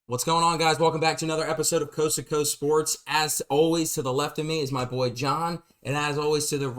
What's going on, guys? Welcome back to another episode of Coast to Coast Sports. As always, to the left of me is my boy John, and as always, to the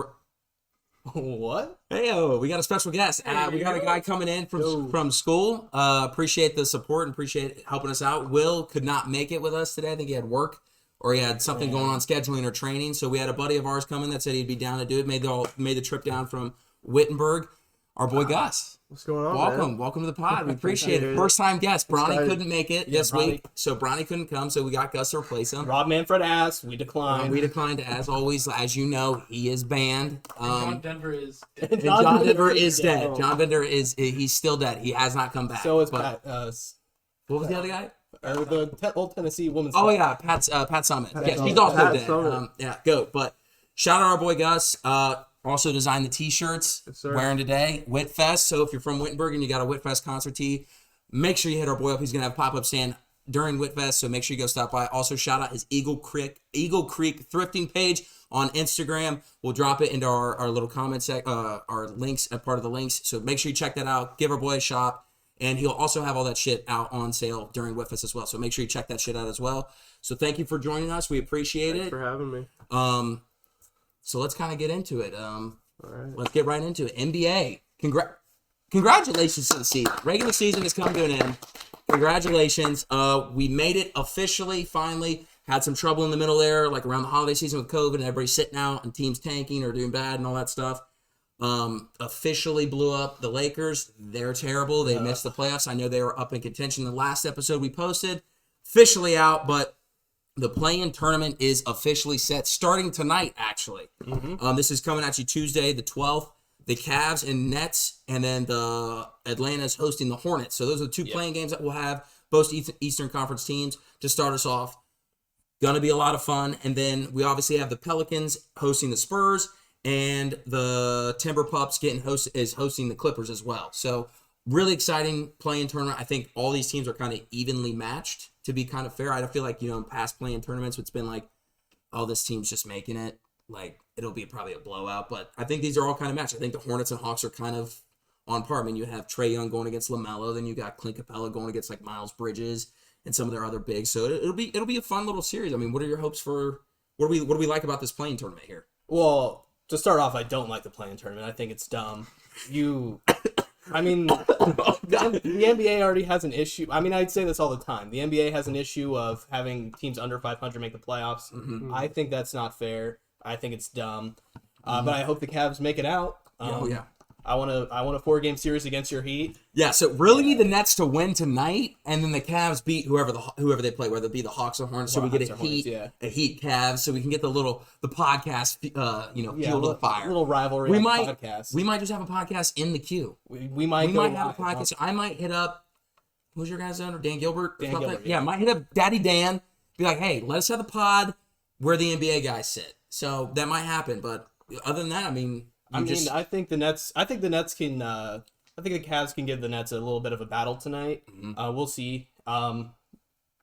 What? we got a special guest. We got a guy coming in from school. Appreciate the support and appreciate helping us out. Will could not make it with us today. I think he had work or he had something going on scheduling or training. So we had a buddy of ours coming that said he'd be down to do it. Made the trip down from Wittenberg. Our boy Gus. What's going on, Welcome to the pod. We appreciate it. First time guest. Bronny couldn't make it this week, so Bronny couldn't come, so we got Gus to replace him. Rob Manfred asked. We declined. We declined, as always. As you know, he is banned. John Denver is dead. John Denver is dead. John Denver he's still dead. He has not come back. So is Pat. What was the other guy? The old Tennessee woman's. Oh yeah, Pat Summit. Yes, he's also dead. Goat. But shout out our boy Gus. Also designed the t-shirts wearing today, Whitfest. So if you're from Wittenberg and you got a Whitfest concert tee, make sure you hit our boy up. He's going to have a pop-up stand during Whitfest, so make sure you go stop by. Also, shout out his Eagle Creek thrifting page on Instagram. We'll drop it into our little comment our links, as part of the links. So make sure you check that out. Give our boy a shop. And he'll also have all that shit out on sale during Whitfest as well. So make sure you check that shit out as well. So thank you for joining us. We appreciate it. Thanks for having me. So let's kind of get into it. All right. Let's get right into it. NBA. Congratulations to the season. Regular season has come to an end. Congratulations. We made it officially, finally. Had some trouble in the middle there, like around the holiday season with COVID and everybody sitting out and teams tanking or doing bad and all that stuff. Officially blew up the Lakers. They're terrible. They missed the playoffs. I know they were up in contention the last episode we posted. Officially out, but the play-in tournament is officially set, starting tonight, actually. This is coming at you Tuesday, the 12th. The Cavs and Nets, and then the Atlanta's hosting the Hornets. So those are the two playing games that we'll have, both Eastern Conference teams, to start us off. Going to be a lot of fun. And then we obviously have the Pelicans hosting the Spurs, and the Timber Pups is hosting the Clippers as well. So really exciting play-in tournament. I think all these teams are kind of evenly matched, to be kind of fair. I feel like, in past play-in tournaments, it's been like, oh, this team's just making it. Like, it'll be probably a blowout. But I think these are all kind of matched. I think the Hornets and Hawks are kind of on par. I mean, you have Trae Young going against LaMelo. Then you got Clint Capella going against, like, Miles Bridges and some of their other bigs. So it'll be a fun little series. I mean, what are your hopes for – what do we like about this play-in tournament here? Well, to start off, I don't like the play-in tournament. I think it's dumb. I mean, the NBA already has an issue. I mean, I'd say this all the time. The NBA has an issue of having teams under 500 make the playoffs. I think that's not fair. I think it's dumb. But I hope the Cavs make it out. I want a 4-game series against your Heat. Yeah, so really need the Nets to win tonight, and then the Cavs beat whoever they play, whether it be the Hawks or Hornets. So we get a Heat Cavs, so we can get the podcast, fuel to the fire. Little rivalry. Podcast. We might just have a podcast in the queue. We might have a podcast. So I might hit up. Who's your guy's under? Dan Gilbert. Dan Gilbert. Yeah, might hit up Daddy Dan. Be like, hey, let us have a pod where the NBA guys sit. So that might happen, but other than that, I mean. I think the Nets. I think the Nets can. I think the Cavs can give the Nets a little bit of a battle tonight. We'll see. I'm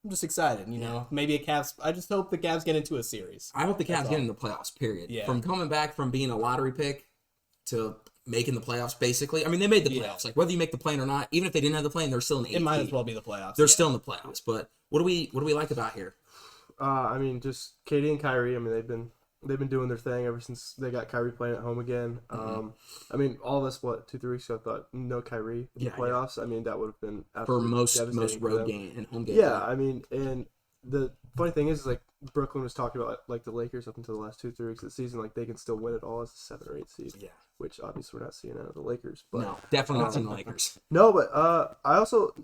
just excited. Maybe a Cavs. I just hope the Cavs get into a series. I hope the Cavs get in the playoffs. Period. Yeah. From coming back from being a lottery pick to making the playoffs, basically. I mean, they made the playoffs. Like whether you make the play-in or not, even if they didn't have the play-in, they're still in the 8th. It might as well be the playoffs. They're still in the playoffs. But what do we like about here? I mean, just Katie and Kyrie. I mean, they've been doing their thing ever since they got Kyrie playing at home again. I mean, all of us, 2-3 weeks ago, thought no Kyrie in the playoffs. I mean, that would have been for most road game and home game. Yeah, I mean, and the funny thing is, like Brooklyn was talking about, like the Lakers up until the last 2-3 weeks of the season, like they can still win it all as a 7 or 8 seed. Yeah, which obviously we're not seeing out of the Lakers. But no, definitely not seeing the Lakers. No, but I also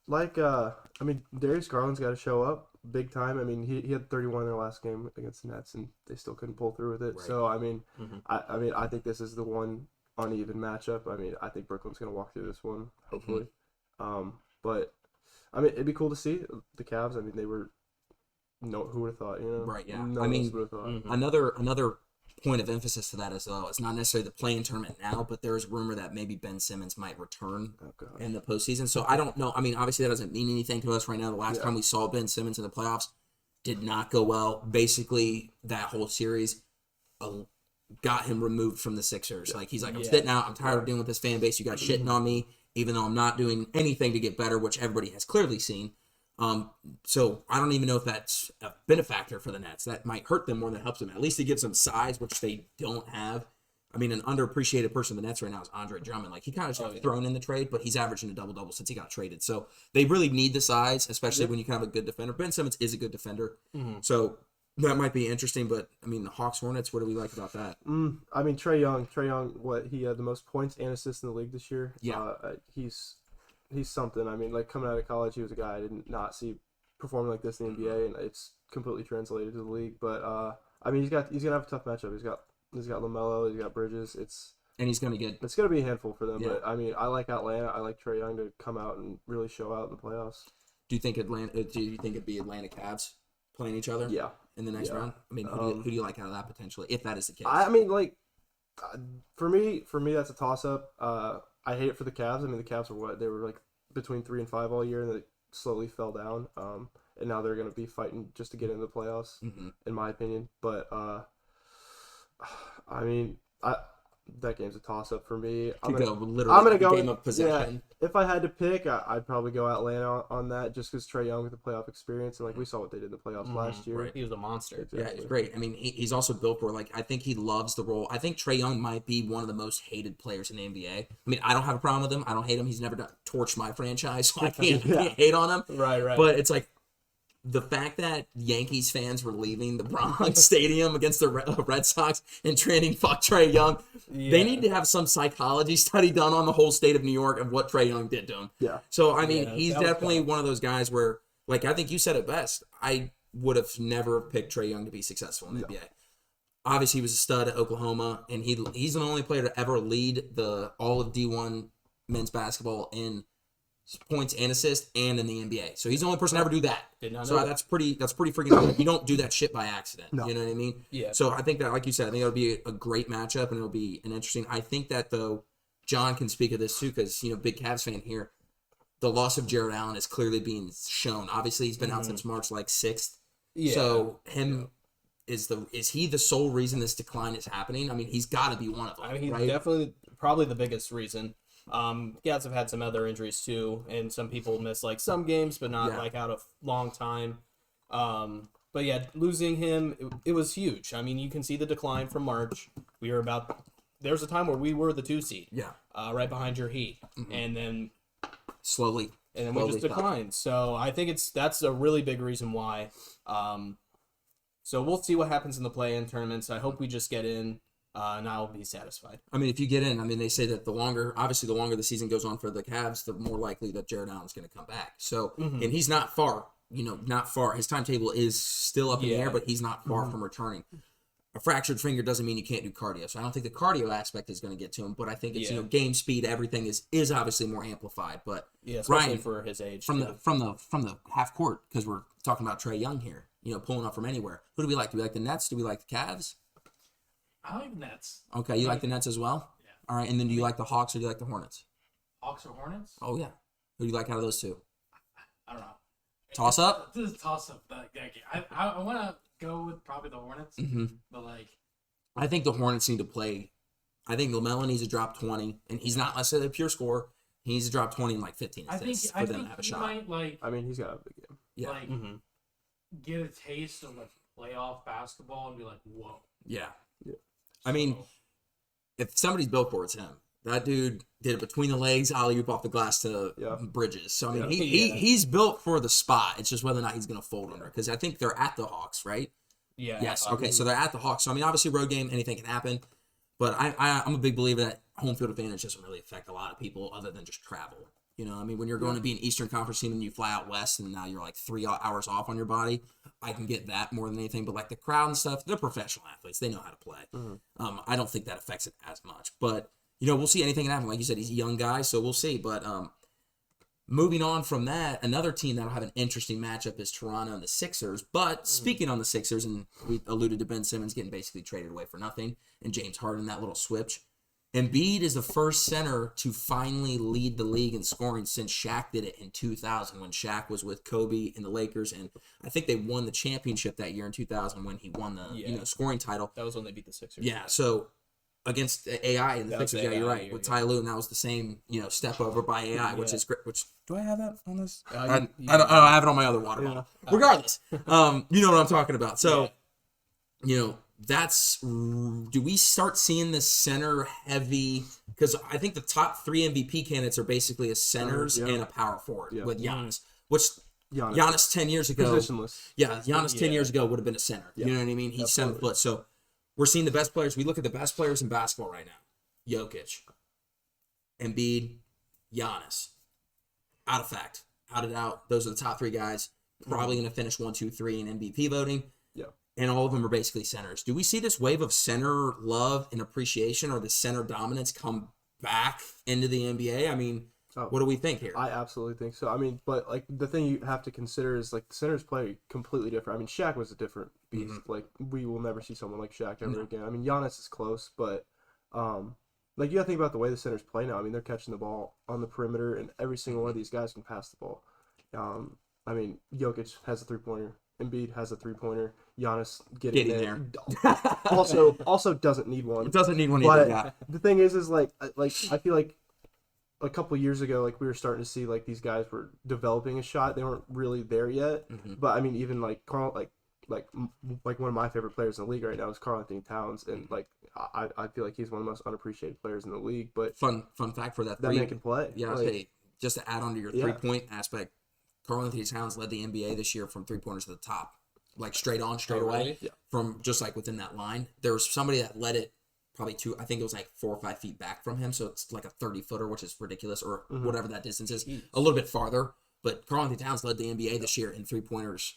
like. I mean, Darius Garland's got to show up. Big time. I mean, he had 31 in their last game against the Nets, and they still couldn't pull through with it. Right. So I mean, I think this is the one uneven matchup. I mean, I think Brooklyn's gonna walk through this one, hopefully. But I mean, it'd be cool to see the Cavs. I mean, they were who would have thought, Right. Yeah. No I mean, another point of emphasis to that as well. It's not necessarily the play-in tournament now, but there's rumor that maybe Ben Simmons might return in the postseason. So I don't know. I mean, obviously that doesn't mean anything to us right now. The last time we saw Ben Simmons in the playoffs did not go well. Basically, that whole series got him removed from the Sixers. Like he's like, I'm sitting out. I'm tired of dealing with this fan base. You guys shitting on me, even though I'm not doing anything to get better, which everybody has clearly seen. So I don't even know if that's been a factor for the Nets. That might hurt them more than it helps them. At least it gives them size, which they don't have. I mean, an underappreciated person in the Nets right now is Andre Drummond. Like, he kind of just got thrown in the trade, but he's averaging a double-double since he got traded. So they really need the size, especially when you can have a good defender. Ben Simmons is a good defender. So that might be interesting, but, I mean, the Hawks Hornets, what do we like about that? I mean, Trae Young, what, he had the most points and assists in the league this year. Yeah. He's something. I mean, like, coming out of college, he was a guy I did not see performing like this in the NBA, and it's completely translated to the league. But, I mean, he's going to have a tough matchup. He's got LaMelo, he's got Bridges. And he's going to get... It's going to be a handful for them, Yeah. but, I mean, I like Atlanta. I like Trae Young to come out and really show out in the playoffs. Do you think it'd be Atlanta Cavs playing each other? Yeah. In the next round? I mean, who do you like out of that potentially, if that is the case? I mean, like, for me, that's a toss-up. I hate it for the Cavs. I mean, the Cavs they were, like, between 3 and 5 all year, and they slowly fell down. And now they're going to be fighting just to get into the playoffs, in my opinion. But, I mean, that game's a toss-up for me. I'm gonna go game of possession. Yeah, if I had to pick, I'd probably go Atlanta on that, just because Trae Young with the playoff experience, and like we saw what they did in the playoffs last year. Right. He was a monster. Exactly. Yeah, he's great. I mean, he's also built for, like, I think he loves the role. I think Trae Young might be one of the most hated players in the NBA. I mean, I don't have a problem with him. I don't hate him. He's never torched my franchise, so I can't hate on him. Right. But it's like, the fact that Yankees fans were leaving the Bronx Stadium against the Red Sox and chanting "fuck Trae Young," they need to have some psychology study done on the whole state of New York of what Trae Young did to him. Yeah. So I mean, he's definitely one of those guys where, like, I think you said it best. I would have never picked Trae Young to be successful in the NBA. Obviously, he was a stud at Oklahoma, and he's the only player to ever lead all of D1 men's basketball in points and assists and in the NBA. So he's the only person to ever do that. So that's pretty freaking cool. You don't do that shit by accident. No. You know what I mean? Yeah. So I think that, like you said, I think it'll be a great matchup, and it'll be an interesting. I think that, though, John can speak of this too, because, you know, big Cavs fan here. The loss of Jared Allen is clearly being shown. Obviously, he's been out since March 6th. Yeah. So is he the sole reason this decline is happening? I mean, he's got to be one of them. I mean, he's right? definitely probably the biggest reason. Cats have had some other injuries too, and some people miss like some games, but not like out a long time. But yeah, losing him, it was huge. I mean, you can see the decline from March. There's a time where we were the 2 seed. Yeah. Right behind your Heat, and then Slowly we just declined. So I think that's a really big reason why. So we'll see what happens in the play-in tournaments. I hope we just get in. And I'll be satisfied. I mean, if you get in, I mean, they say that the longer the season goes on for the Cavs, the more likely that Jared Allen's going to come back. So, and he's not far, not far. His timetable is still up in the air, but he's not far from returning. A fractured finger doesn't mean you can't do cardio. So I don't think the cardio aspect is going to get to him, but I think it's, game speed, everything is obviously more amplified. But especially Ryan, for his age. From the half court, because we're talking about Trae Young here, pulling up from anywhere. Who do we like? Do we like the Nets? Do we like the Cavs? I like the Nets. Okay, you like the Nets as well? Yeah. All right, and then do you like the Hawks or do you like the Hornets? Hawks or Hornets? Oh, yeah. Who do you like out of those two? I don't know. Toss up? This is toss up. I want to go with probably the Hornets, but like... I think the Hornets need to play. I think LaMelo needs to drop 20, and he's not necessarily a pure scorer. He needs to drop 20 and like 15 assists for them to have a shot. Might, I mean, he's got a big game. Yeah. Get a taste of like playoff basketball and be like, whoa. Yeah. I mean, if somebody's built for it, it's him. That dude did it between the legs, alley-oop off the glass to Bridges. So, I mean, he's built for the spot. It's just whether or not he's going to fold under. Because I think they're at the Hawks, right? Yeah. Yes. Okay, so they're at the Hawks. So, I mean, obviously, road game, anything can happen. But I'm a big believer that home field advantage doesn't really affect a lot of people other than just travel. I mean, when you're going to be an Eastern Conference team and you fly out west and now you're like 3 hours off on your body, I can get that more than anything. But like the crowd and stuff, they're professional athletes. They know how to play. I don't think that affects it as much. But, we'll see anything can happen. Like you said, he's a young guy, so we'll see. But moving on from that, another team that'll have an interesting matchup is Toronto and the Sixers. But speaking on the Sixers, and we alluded to Ben Simmons getting basically traded away for nothing, and James Harden, that little switch. Embiid is the first center to finally lead the league in scoring since Shaq did it in 2000 when Shaq was with Kobe and the Lakers. And I think they won the championship that year in 2000 when he won the scoring title. That was when they beat the Sixers. Yeah, so against AI and the That was Sixers. Yeah, you're AI, right. With Ty Lue, and that was the same, step over by AI, which Yeah. is great. Which do I have that on this? You- I have it on my other water bottle. Regardless, you know what I'm talking about. So, that's. Do we start seeing the center heavy? Because I think the top 3 MVP candidates are basically a centers Yeah. and a power forward with Giannis, which. Giannis. Giannis 10 years ago. Positionless. Yeah, Giannis 10 years ago would have been a center. Yeah. You know what I mean? He's Absolutely. 7 foot. So we're seeing the best players. We look at the best players in basketball right now. Jokic, Embiid, Giannis. Out of fact. Out and out. Those are the top 3 guys. Probably going to finish 1, 2, 3 in MVP voting. Yeah. And all of them are basically centers. Do we see this wave of center love and appreciation or the center dominance come back into the NBA? I mean, what do we think here? I absolutely think so. I mean, but like the thing you have to consider is like centers play completely different. I mean, Shaq was a different beast. Mm-hmm. Like we will never see someone like Shaq ever again. I mean, Giannis is close, but like you got to think about the way the centers play now. I mean, they're catching the ball on the perimeter, and every single one of these guys can pass the ball. I mean, Jokic has a 3-pointer. Embiid has a 3-pointer. Giannis getting there. also doesn't need one. It doesn't need one But either. Yeah. the thing is like I feel like a couple years ago, like we were starting to see like these guys were developing a shot. They weren't really there yet. But I mean, even like Carl, like one of my favorite players in the league right now is Karl Anthony Towns, and like I feel like he's one of the most unappreciated players in the league. But Fun fact for that. that man can play. Yeah, Like, hey, just to add on to your 3-point aspect, Karl Anthony Towns led the NBA this year from 3-pointers to the top, like straight away, really? Yeah. from just like within that line. There was somebody that led it probably I think it was like 4 or 5 feet back from him, so it's like a 30-footer, which is ridiculous, or whatever that distance is, a little bit farther. But Karl Anthony Towns led the NBA this year in 3-pointers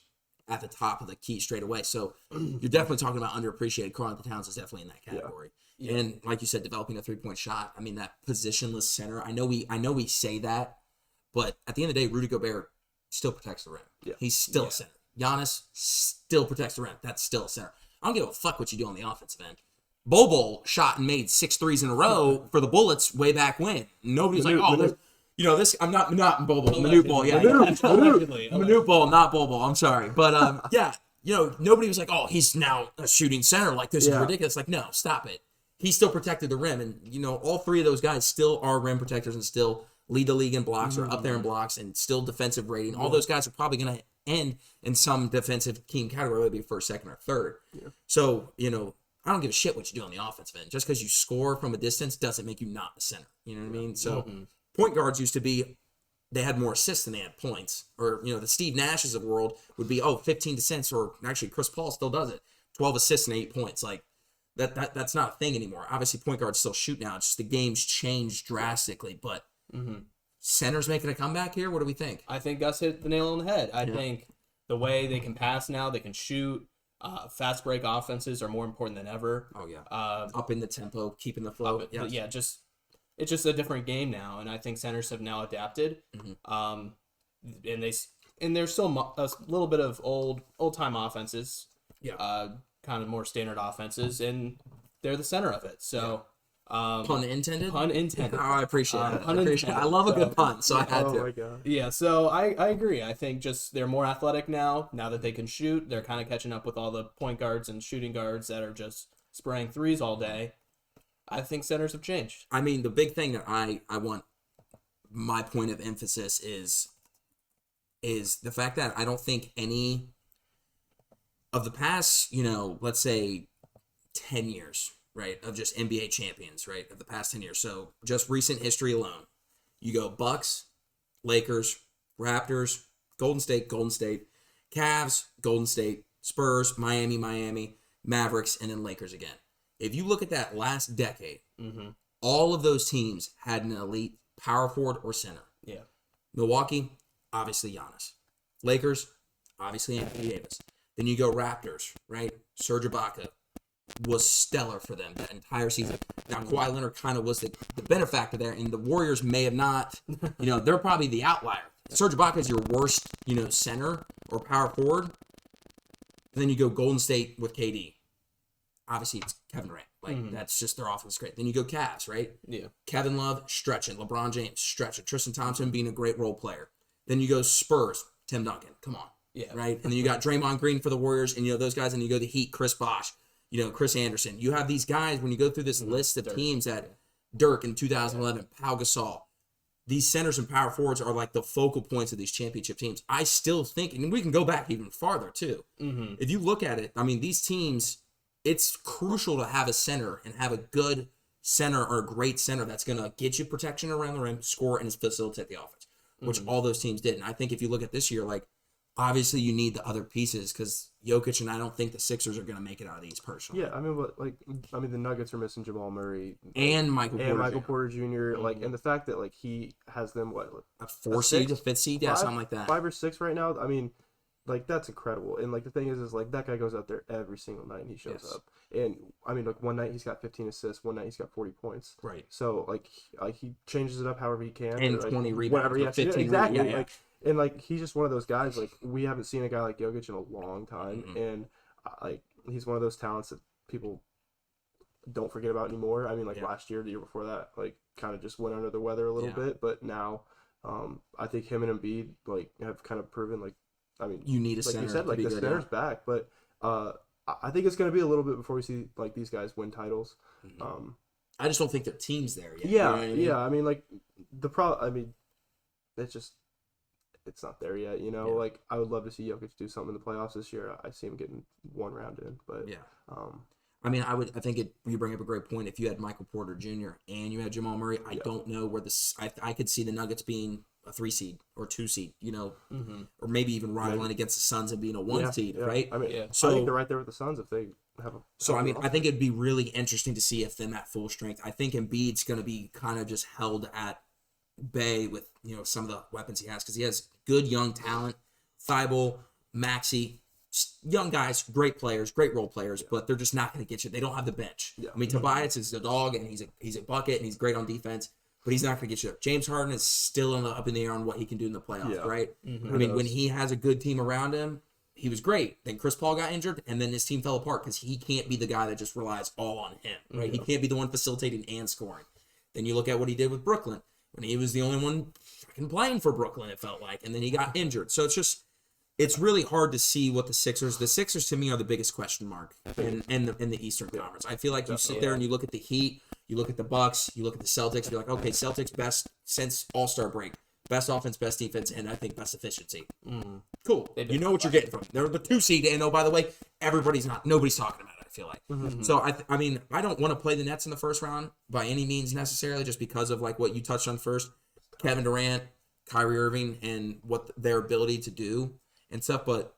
at the top of the key straight away. So you're definitely talking about underappreciated. Karl Anthony Towns is definitely in that category. Yeah. And like you said, developing a 3-point shot. I mean, that positionless center. I know we say that, but at the end of the day, Rudy Gobert still protects the rim. Yeah. He's still a center. Giannis still protects the rim. That's still a center. I don't give a fuck what you do on the offensive end. Bol shot and made 6 threes in a row for the Bullets way back when. Nobody's like, this. I'm not Bol. Manute Bol. Yeah, Manute Bol, not Bol. I'm sorry, but yeah, nobody was like, oh, he's now a shooting center. Like this is ridiculous. Like, no, stop it. He still protected the rim, and all 3 of those guys still are rim protectors and still lead the league in blocks or up there in blocks and still defensive rating. All those guys are probably going to end in some defensive team category, whether it be first, second, or third. Yeah. So, I don't give a shit what you do on the offensive end. Just because you score from a distance doesn't make you not the center. You know what I mean? So point guards used to be, they had more assists than they had points. Or, the Steve Nashes of the world would be, 15 assists, or actually Chris Paul still does it. 12 assists and 8 points. Like, that's not a thing anymore. Obviously, point guards still shoot now. It's just the game's changed drastically. But centers making a comeback here? What do we think? I think Gus hit the nail on the head. I think the way they can pass now, they can shoot. Fast break offenses are more important than ever. Oh yeah. Up in the tempo, keeping the flow. It's just a different game now, and I think centers have now adapted. And there's still a little bit of old time offenses. Yeah. Kind of more standard offenses, and they're the center of it. So. Pun intended? Pun intended. Oh, I appreciate it. I love a good pun, so I had to. Oh my god. Yeah, so I agree. I think just they're more athletic now. Now that they can shoot, they're kind of catching up with all the point guards and shooting guards that are just spraying threes all day. I think centers have changed. I mean, the big thing that I want, my point of emphasis is the fact that I don't think any of the past, let's say 10 years, right, of just NBA champions, right, of the past 10 years. So just recent history alone, you go Bucks, Lakers, Raptors, Golden State, Cavs, Golden State, Spurs, Miami, Mavericks, and then Lakers again. If you look at that last decade, all of those teams had an elite power forward or center. Yeah. Milwaukee, obviously Giannis. Lakers, obviously Anthony Davis. Then you go Raptors, right? Serge Ibaka was stellar for them that entire season. Now, Kawhi Leonard kind of was the benefactor there, and the Warriors may have not. They're probably the outlier. Serge Ibaka is your worst, center or power forward. And then you go Golden State with KD. Obviously, it's Kevin Durant. Like, that's just their offense great. Then you go Cavs, right? Yeah. Kevin Love, stretching. LeBron James, stretching. Tristan Thompson being a great role player. Then you go Spurs, Tim Duncan. Come on. Yeah. Right? And then you got Draymond Green for the Warriors, and those guys, and you go the Heat, Chris Bosh. Chris Anderson. You have these guys, when you go through this list of teams that Dirk in 2011, Pau Gasol, these centers and power forwards are like the focal points of these championship teams. I still think, and we can go back even farther too. Mm-hmm. If you look at it, I mean, these teams, it's crucial to have a center and have a good center or a great center that's going to get you protection around the rim, score, and facilitate the offense, which all those teams did. And I think if you look at this year, like, obviously you need the other pieces because Jokic and I don't think the Sixers are going to make it out of these personally. Yeah, I mean, the Nuggets are missing Jamal Murray And Michael Porter Jr. Like, and the fact that like he has them a 4 seed, a 5th seed, yeah, something like that. 5 or 6 right now. I mean, like that's incredible. And like the thing is like that guy goes out there every single night and he shows up. And I mean, like one night he's got 15 assists, one night he's got 40 points. Right. So like he changes it up however he can. And like, 20 rebounds, whatever. Yeah, 15 exactly. Yeah. Like, and like he's just one of those guys. Like we haven't seen a guy like Jokic in a long time, and like he's one of those talents that people don't forget about anymore. I mean, like last year, the year before that, like kind of just went under the weather a little bit, but now, I think him and Embiid like have kind of proven like, I mean, you need a like center. You said, like the center's back, but I think it's going to be a little bit before we see like these guys win titles. I just don't think their team's there yet. Yeah, you know what I mean? yeah. I mean, like I mean, it's not there yet, you know. Like I would love to see Jokic do something in the playoffs this year. I see him getting one round in, but I mean, I think you bring up a great point. If you had Michael Porter Jr. and you had Jamal Murray, I don't know where I could see the Nuggets being a 3 seed or 2 seed, you know, or maybe even rivaling against the Suns and being a 1 seed, right? I mean, so I think they're right there with the Suns if they have a. So I mean, I think it'd be really interesting to see if them at full strength. I think Embiid's going to be kind of just held at bay with some of the weapons he has because he has good young talent, Thibault, Maxey, young guys, great players, great role players, but they're just not going to get you. They don't have the bench. Yeah. I mean, Tobias is a dog and he's a bucket and he's great on defense, but he's not going to get you up. James Harden is still up in the air on what he can do in the playoffs, right? I mean, when he has a good team around him, he was great. Then Chris Paul got injured, and then his team fell apart because he can't be the guy that just relies all on him, right? He can't be the one facilitating and scoring. Then you look at what he did with Brooklyn when he was the only one fucking playing for Brooklyn, it felt like, and then he got injured. So it's really hard to see what the Sixers to me are the biggest question mark in the Eastern Conference. I feel like you sit there and you look at the Heat, you look at the Bucks, you look at the Celtics, you're like, okay, Celtics best since All-Star break. Best offense, best defense, and I think best efficiency. Cool. You know what you're getting from them. They're the 2 seed, and by the way, nobody's talking about it, I feel like. So, I mean, I don't want to play the Nets in the first round by any means necessarily, just because of like what you touched on first. Kevin Durant, Kyrie Irving, and what their ability to do and stuff, but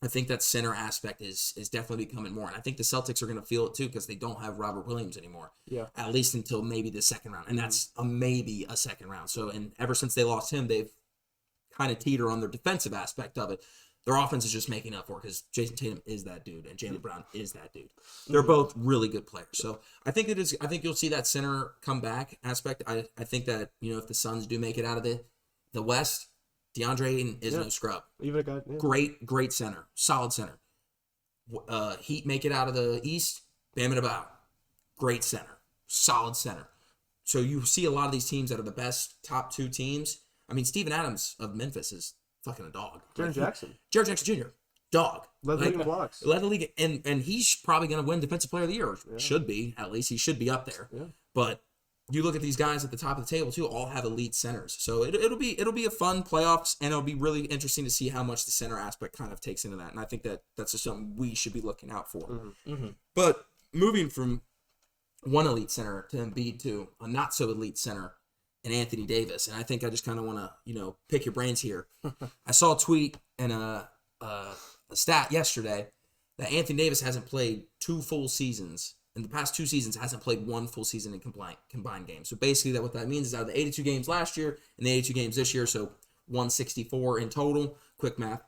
I think that center aspect is definitely becoming more, and I think the Celtics are going to feel it too because they don't have Robert Williams anymore. Yeah, at least until maybe the second round, and that's maybe a second round. So, and ever since they lost him, they've kind of teeter on their defensive aspect of it. Their offense is just making up for it because Jason Tatum is that dude, and Jaylen Brown is that dude. They're both really good players. So I think you'll see that center come back aspect. I think that if the Suns do make it out of the West, DeAndre Ayton is no scrub. Even a guy, great center, solid center. Heat make it out of the East, Bam Adebayo, great center, solid center. So you see a lot of these teams that are the best top 2 teams. I mean, Steven Adams of Memphis is fucking a dog. Jaren Jackson Jr., dog. Led the league in blocks. Led the league, and he's probably going to win Defensive Player of the Year. Should be, at least he should be up there. Yeah. But you look at these guys at the top of the table too; all have elite centers. So it'll be a fun playoffs, and it'll be really interesting to see how much the center aspect kind of takes into that. And I think that's just something we should be looking out for. But moving from one elite center to Embiid to a not so elite center and Anthony Davis, and I think I just kind of want to pick your brains here. I saw a tweet and a stat yesterday that Anthony Davis hasn't played 2 full seasons. In the past 2 seasons, hasn't played 1 full season in combined games. So basically, what that means is out of the 82 games last year and the 82 games this year, so 164 in total. Quick math.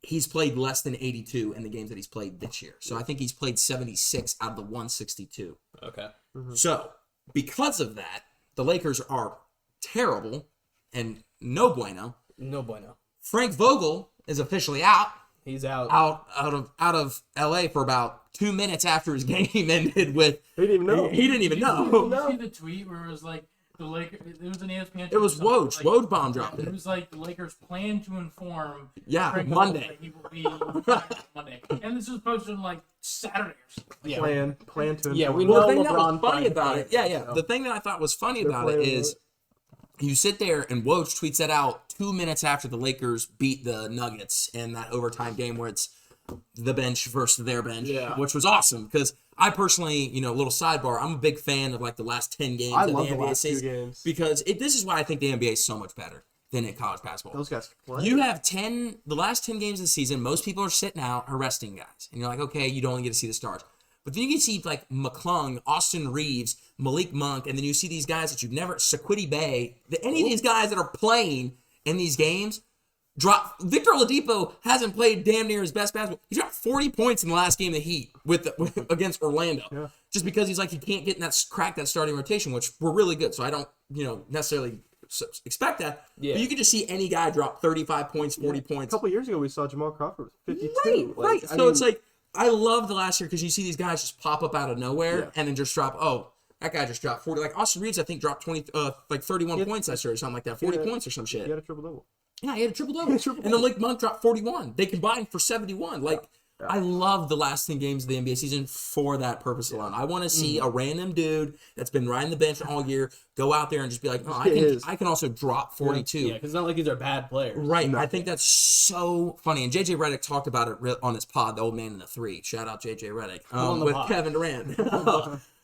He's played less than 82 in the games that he's played this year. So I think he's played 76 out of the 162. Okay. So because of that, the Lakers are terrible and no bueno. No bueno. Frank Vogel is officially out. He's out of LA for about 2 minutes after his game ended with. He didn't even know. He didn't even know. Did you see the tweet where it was like, the Lakers. It was an ESPN. It was Woj. Woj bomb dropped It it. was like the Lakers plan to inform. Yeah, Frank Monday. that he will be back on Monday, and this was posted on like Saturday or something. Yeah. Plan to Yeah, we inform. know Well, the thing that was LeBron funny finds about it, players, yeah. so. The thing that I thought was funny They're about it playing is you sit there and Woj tweets that out 2 minutes after the Lakers beat the Nuggets in that overtime game where it's the bench versus their bench, Yeah. which was awesome because I personally, a little sidebar, I'm a big fan of like the last 10 games I of love the the NBA last 2 season games. because this is why I think the NBA is so much better than in college basketball. Those guys can play. You have the last 10 games of the season, most people are sitting out, are resting guys. And you're like, okay, you don't get to see the stars. But then you get to see like McClung, Austin Reeves, Malik Monk, and then you see these guys that you've never, Saquidi Bay, any of these guys that are playing in these games, drop. Victor Oladipo hasn't played damn near his best basketball. He dropped 40 points in the last game of the Heat against Orlando. Yeah. Just because he's like, he can't get in crack that starting rotation, which we're really good. So I don't, necessarily expect that. Yeah. But you could just see any guy drop 35 points, 40 A points. couple years ago, we saw Jamal Crawford with 52. Right, Like, right. I So mean, it's like, I love the last year because you see these guys just pop up out of nowhere Yeah. and then just drop, that guy just dropped 40. Like Austin Reeves, I think, dropped 31 points last year or something like that. 40 points or some shit. he had a triple-double. Yeah, he had a triple-double. And then Malik Monk dropped 41. They combined for 71. Like, I love the last 10 games of the NBA season for that purpose alone. I want to see a random dude that's been riding the bench all year go out there and just be like, I can also drop 42. Yeah, because it's not like these are bad players. Right. I think that's so funny. And JJ Redick talked about it on his pod, The Old Man in the Three. Shout out JJ Redick. on the With pod. Kevin Durant.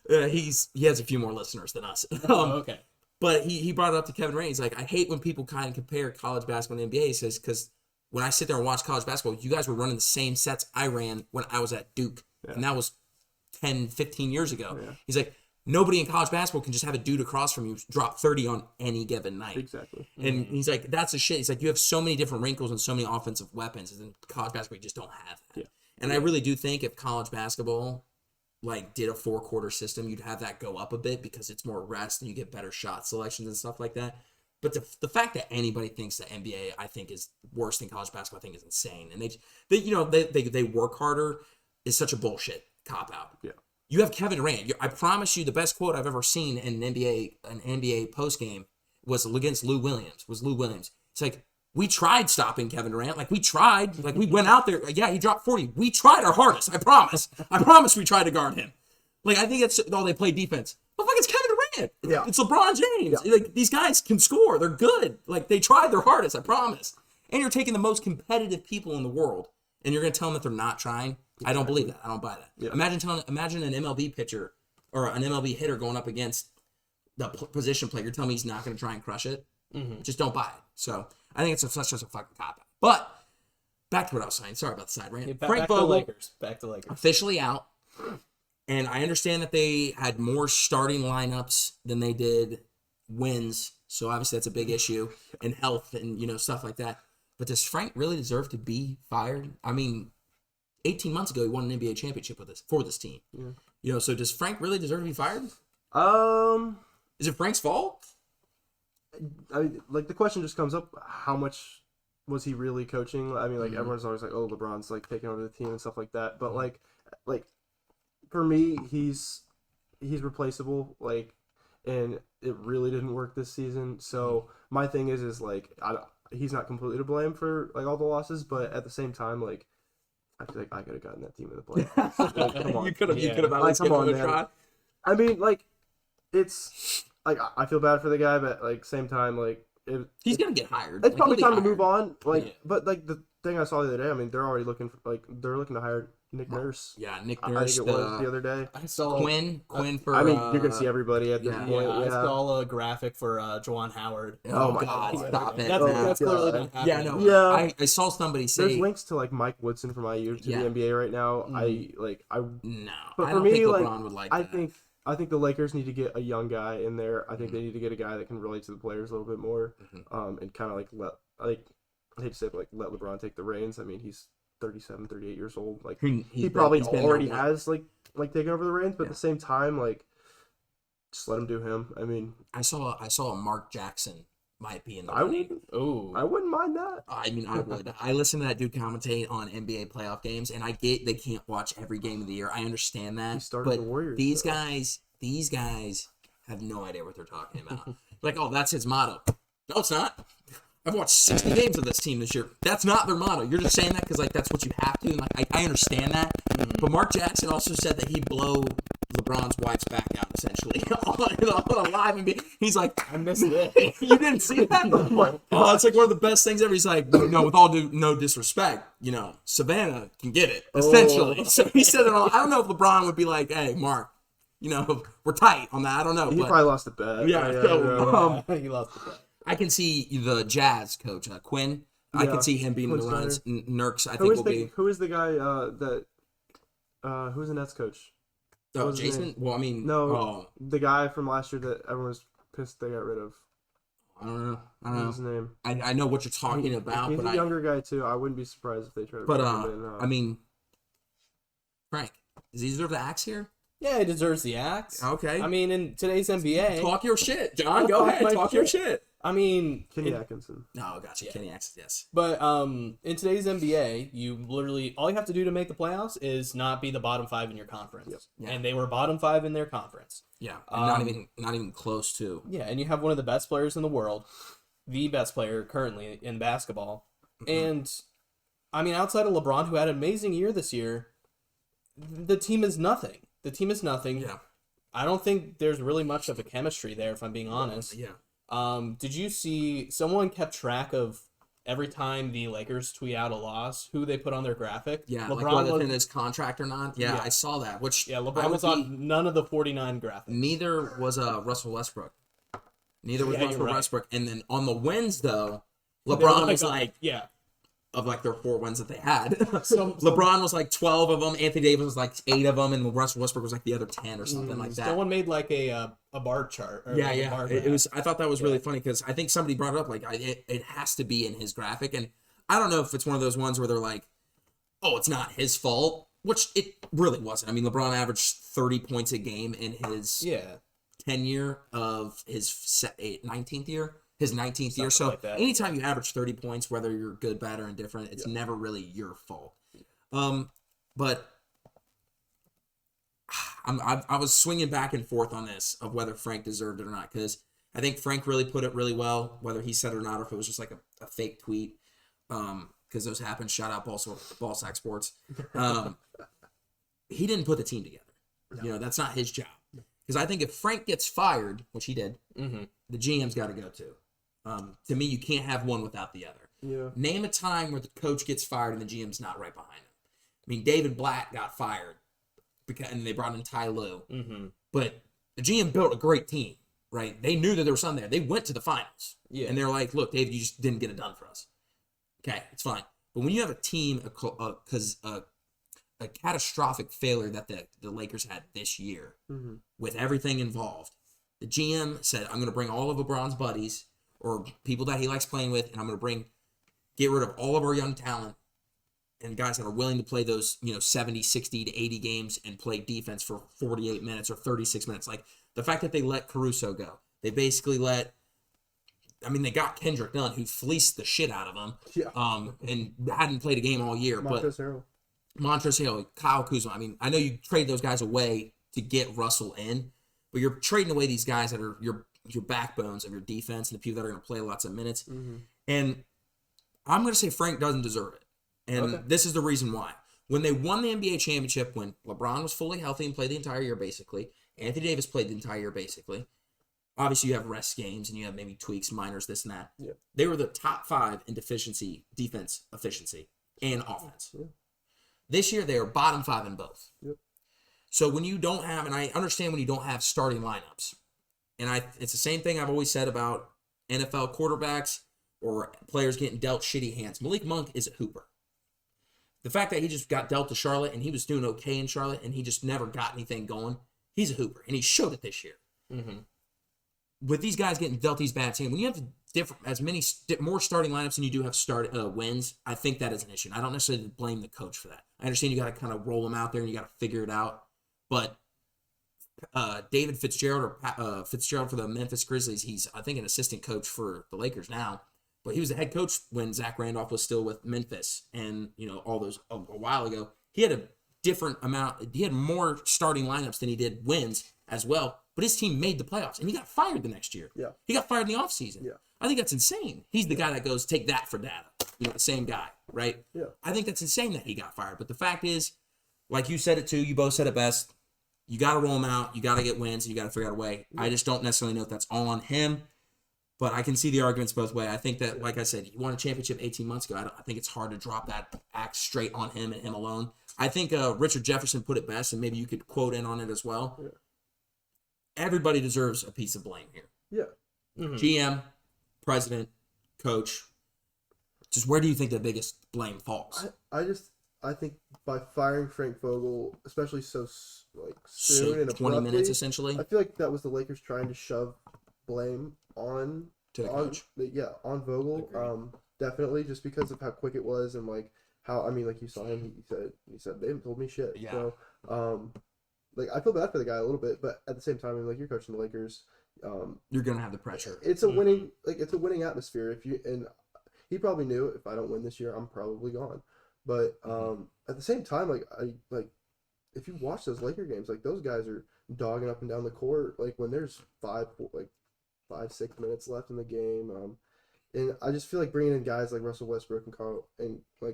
He has a few more listeners than us. Okay. But he brought it up to Kevin Durant. He's like, I hate when people kind of compare college basketball and NBA. He says, because when I sit there and watch college basketball, you guys were running the same sets I ran when I was at Duke. Yeah. And that was 10, 15 years ago. Yeah. He's like, nobody in college basketball can just have a dude across from you drop 30 on any given night. Exactly. And he's like, that's a shit. He's like, you have so many different wrinkles and so many offensive weapons. And in college basketball, you just don't have that. Yeah. And I really do think if college basketball did a 4-quarter system, you'd have that go up a bit because it's more rest and you get better shot selections and stuff like that. But the fact that anybody thinks the NBA, I think, is worse than college basketball, I think is insane. And they work harder is such a bullshit cop out. Yeah. You have Kevin Durant. I promise you, the best quote I've ever seen in an NBA post game was against Lou Williams. It's like, we tried stopping Kevin Durant. Like, we tried. Like, we went out there. Yeah, he dropped 40. We tried our hardest. I promise. We tried to guard him. Like, I think it's they play defense. But fuck, it's Kevin Durant. Yeah. It's LeBron James. Yeah. Like, these guys can score. They're good. Like, they tried their hardest. I promise. And you're taking the most competitive people in the world, and you're going to tell them that they're not trying. I don't believe that. I don't buy that. Yeah. Imagine an MLB pitcher or an MLB hitter going up against the position player. You're telling me he's not going to try and crush it? Mm-hmm. Just don't buy it. So I think it's such a fucking cop out. But back to what I was saying. Sorry about the side rant. Yeah, Frank Vogel back to Lakers. officially out. And I understand that they had more starting lineups than they did wins. So obviously that's a big issue, and health and stuff like that. But does Frank really deserve to be fired? I mean, 18 months ago he won an NBA championship for this team. Yeah. So does Frank really deserve to be fired? Is it Frank's fault? I mean, the question just comes up: how much was he really coaching? I mean, everyone's always like, "Oh, LeBron's taking over the team and stuff like that." But for me, he's replaceable. And it really didn't work this season. So my thing is he's not completely to blame for all the losses, but at the same time, I feel like I could have gotten that team in the playoffs. Come on, You could have at least come given on, him a man. try. I mean, it's I feel bad for the guy, but same time, He's gonna get hired. it's probably he'll time be to move hired. on. But the thing I saw the other day, I mean, they're already looking for they're looking to hire Nick Nurse. Yeah, Nick I Nurse. think it was the other day. I saw Quinn for. I mean, you're gonna see everybody at this yeah. point. I Yeah. saw a graphic for Juwan Howard. Oh my God! God. Stop it! That's clearly not happening. Yeah, no. Yeah. I saw somebody say. There's links to Mike Woodson from IU to the NBA right now. No, But I for don't me, think LeBron would like that. I think the Lakers need to get a young guy in there. I think they need to get a guy that can relate to the players a little bit more, and kind of I hate to say it, but let LeBron take the reins. I mean, he's 37, 38 years old. He probably already has taken over the reins, but at the same time, just let him do him. I mean, I saw a Mark Jackson might be in the I running. I wouldn't mind that. I mean, I would. I listen to that dude commentate on NBA playoff games, and I get they can't watch every game of the year. I understand that. He started but the Warriors. These guys have no idea what they're talking about. Like, oh, that's his motto. No, it's not. I've watched 60 games of this team this year. That's not their motto. You're just saying that because, like, that's what you have to. And, like, I understand that. But Mark Jackson also said that he'd blow LeBron's wife's back out, essentially. on a live and he's like, I missed it. you didn't see that? Oh, it's like one of the best things ever. He's like, with all no disrespect, Savannah can get it, essentially. So he said it all. I don't know if LeBron would be like, hey, Mark, we're tight on that. I don't know. He probably lost a bet. Yeah, He lost the bet. I can see the Jazz coach, Quinn. I can see him being in the runs. Nurks, I think, will be. Who is the guy who's the Nets coach? Oh, Jason? Well, I mean, the guy from last year that everyone was pissed they got rid of. I don't know. What's his name? I know what you're talking about. He's but a younger guy, too. I wouldn't be surprised if they tried to But, bring him in. I mean, Frank, does he deserve the axe here? Yeah, he deserves the axe. Okay. I mean, in today's NBA... Talk your shit, John. Go ahead. Talk your shit. I mean... Kenny Atkinson. No, gotcha. Yeah. Kenny Atkinson, yes. But in today's NBA, you literally... All you have to do to make the playoffs is not be the bottom 5 in your conference. Yep. Yeah. And they were bottom 5 in their conference. Yeah, and not even close to. Yeah, and you have one of the best players in the world, the best player currently in basketball. Mm-hmm. And, I mean, outside of LeBron, who had an amazing year this year, the team is nothing. The team is nothing. Yeah. I don't think there's really much of a chemistry there, if I'm being honest. Yeah. Did you see someone kept track of every time the Lakers tweet out a loss, who they put on their graphic? Yeah, LeBron like whether was in his contract or not. Yeah, I saw that. Which LeBron was on none of the 49 graphics. Neither was Russell Westbrook. Neither was Russell right. Westbrook. And then on the wins though, LeBron was like yeah. Of like their 4 wins that they had. LeBron was like 12 of them. Anthony Davis was like 8 of them, and Russell Westbrook was like the other 10 or something like that. Someone made like a bar chart. Or yeah, like yeah. A bar it was. I thought that was really funny because I think somebody brought it up. Like, it has to be in his graphic, and I don't know if it's one of those ones where they're like, "Oh, it's not his fault," which it really wasn't. I mean, LeBron averaged 30 points a game in his tenure of his 19th year. His 19th year. So like anytime you average 30 points, whether you're good, bad, or indifferent, it's never really your fault. But I was swinging back and forth on this of whether Frank deserved it or not, because I think Frank really put it really well, whether he said it or not, or if it was just like a fake tweet, because those happen. Shout out Ballsack Sports. He didn't put the team together. No. That's not his job. Because I think if Frank gets fired, which he did, the GM's got to go too. To me, you can't have one without the other. Yeah. Name a time where the coach gets fired and the GM's not right behind him. I mean, David Blatt got fired, and they brought in Ty Lue. But the GM built a great team, right? They knew that there was something there. They went to the finals. Yeah. And they're like, look, David, you just didn't get it done for us. Okay, it's fine. But when you have a team, because a catastrophic failure that the Lakers had this year, with everything involved, the GM said, I'm going to bring all of LeBron's buddies or people that he likes playing with, and I'm going to get rid of all of our young talent and guys that are willing to play those 70, 60 to 80 games and play defense for 48 minutes or 36 minutes. Like, the fact that they let Caruso go, they basically they got Kendrick Nunn, who fleeced the shit out of him, and hadn't played a game all year. Montrezl Harrell, Kyle Kuzma. I mean, I know you trade those guys away to get Russell in, but you're trading away these guys that are your backbones of your defense and the people that are going to play lots of minutes. And I'm going to say Frank doesn't deserve it. And this is the reason why. When they won the NBA championship, when LeBron was fully healthy and played the entire year, basically, Anthony Davis played the entire year, basically. Obviously, you have rest games and you have maybe tweaks, minors, this and that. Yep. They were the top 5 in defense efficiency, and offense. Yep. This year, they are bottom 5 in both. Yep. So when you don't have, and I understand when you don't have starting lineups, and it's the same thing I've always said about NFL quarterbacks or players getting dealt shitty hands. Malik Monk is a hooper. The fact that he just got dealt to Charlotte and he was doing okay in Charlotte and he just never got anything going, he's a hooper, and he showed it this year. With these guys getting dealt these bad teams, when you have more starting lineups than you do have wins, I think that is an issue. And I don't necessarily blame the coach for that. I understand you got to kind of roll them out there and you got to figure it out. But David Fitzgerald Fitzgerald for the Memphis Grizzlies, he's, I think, an assistant coach for the Lakers now. But he was the head coach when Zach Randolph was still with Memphis, and all those a while ago. He had a different amount. He had more starting lineups than he did wins, as well. But his team made the playoffs, and he got fired the next year. Yeah. He got fired in the offseason. Yeah. I think that's insane. He's the guy that goes, take that for data. The same guy, right? Yeah. I think that's insane that he got fired. But the fact is, like you said it too, you both said it best. You got to roll him out. You got to get wins. And you got to figure out a way. I just don't necessarily know if that's all on him. But I can see the arguments both ways. I think that, like I said, he won a championship 18 months ago. I think it's hard to drop that axe straight on him and him alone. I think Richard Jefferson put it best, and maybe you could quote in on it as well. Yeah. Everybody deserves a piece of blame here. Yeah. Mhm. GM, president, coach. Just where do you think the biggest blame falls? I think by firing Frank Vogel, especially so soon and 20 minutes abruptly, essentially I feel like that was the Lakers trying to shove blame on to the coach. on Vogel. Agreed. Definitely just because of how quick it was and like how like you saw him. He said they haven't told me shit. Yeah. So like I feel bad for the guy a little bit, but at the same time, like you're coaching the Lakers. You're gonna have the pressure. It's a winning atmosphere. If you and he probably knew if I don't win this year, I'm probably gone. But at the same time, if you watch those Laker games, like those guys are dogging up and down the court. Like when there's 5-6 minutes left in the game, and I just feel like bringing in guys like Russell Westbrook and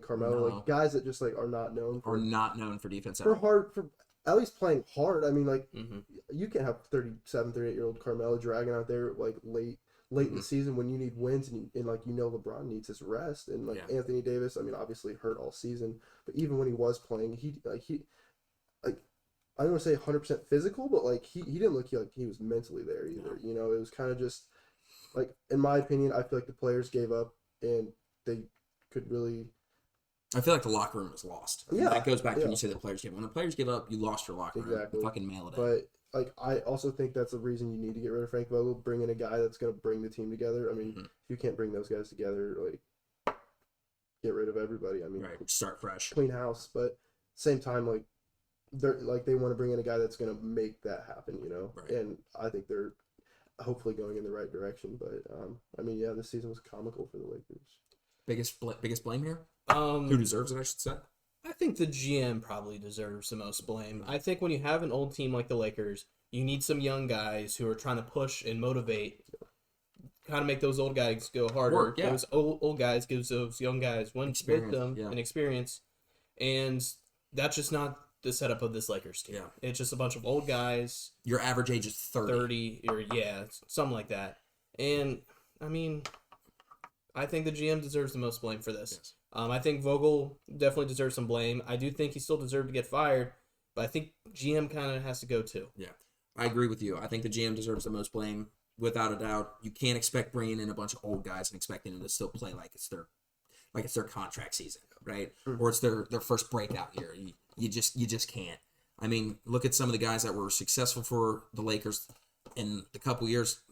Carmelo, No. like guys that just like are not known Or not known for defense at for all. for at least playing hard. I mean, like Mhm. you can't have 37, 38-year-old Carmelo dragging out there like late in the season when you need wins and LeBron needs his rest and like Yeah. Anthony Davis. I mean, obviously hurt all season, but even when he was playing, he I don't want to say 100% physical, but like he didn't look like he was mentally there either. You know, it was kind of just like, in my opinion, I feel like the players gave up and they could really. I feel like the locker room was lost. Yeah, That goes back to yeah. when you say the players give up. When the players give up, you lost your locker room. Exactly. Fucking mail it in. But like I also think that's the reason you need to get rid of Frank Vogel. Bring in a guy that's going to bring the team together. I mean, Mhm. if you can't bring those guys together, like get rid of everybody. I mean, Right. Start fresh. clean house. But same time, like they want to bring in a guy that's going to make that happen. You know, Right. and I think they're hopefully going in the right direction. But I mean, yeah, this season was comical for the Lakers. Biggest blame here? Who deserves it, I should say. I think the GM probably deserves the most blame. I think when you have an old team like the Lakers, you need some young guys who are trying to push and motivate, kind of make those old guys go harder. Work, yeah. Those old guys gives those young guys one with Experience, them yeah. and experience, and that's just not the setup of this Lakers team. Yeah. It's just a bunch of old guys, Your average age is 30. 30 or something like that. And I mean, I think the GM deserves the most blame for this. Yes. I think Vogel definitely deserves some blame. I do think he still deserved to get fired, but I think GM kind of has to go too. I agree with you. I think the GM deserves the most blame, without a doubt. You can't expect bringing in a bunch of old guys and expecting them to still play like it's their contract season, right? Or it's their first breakout year. You just can't. I mean, look at some of the guys that were successful for the Lakers in the couple years,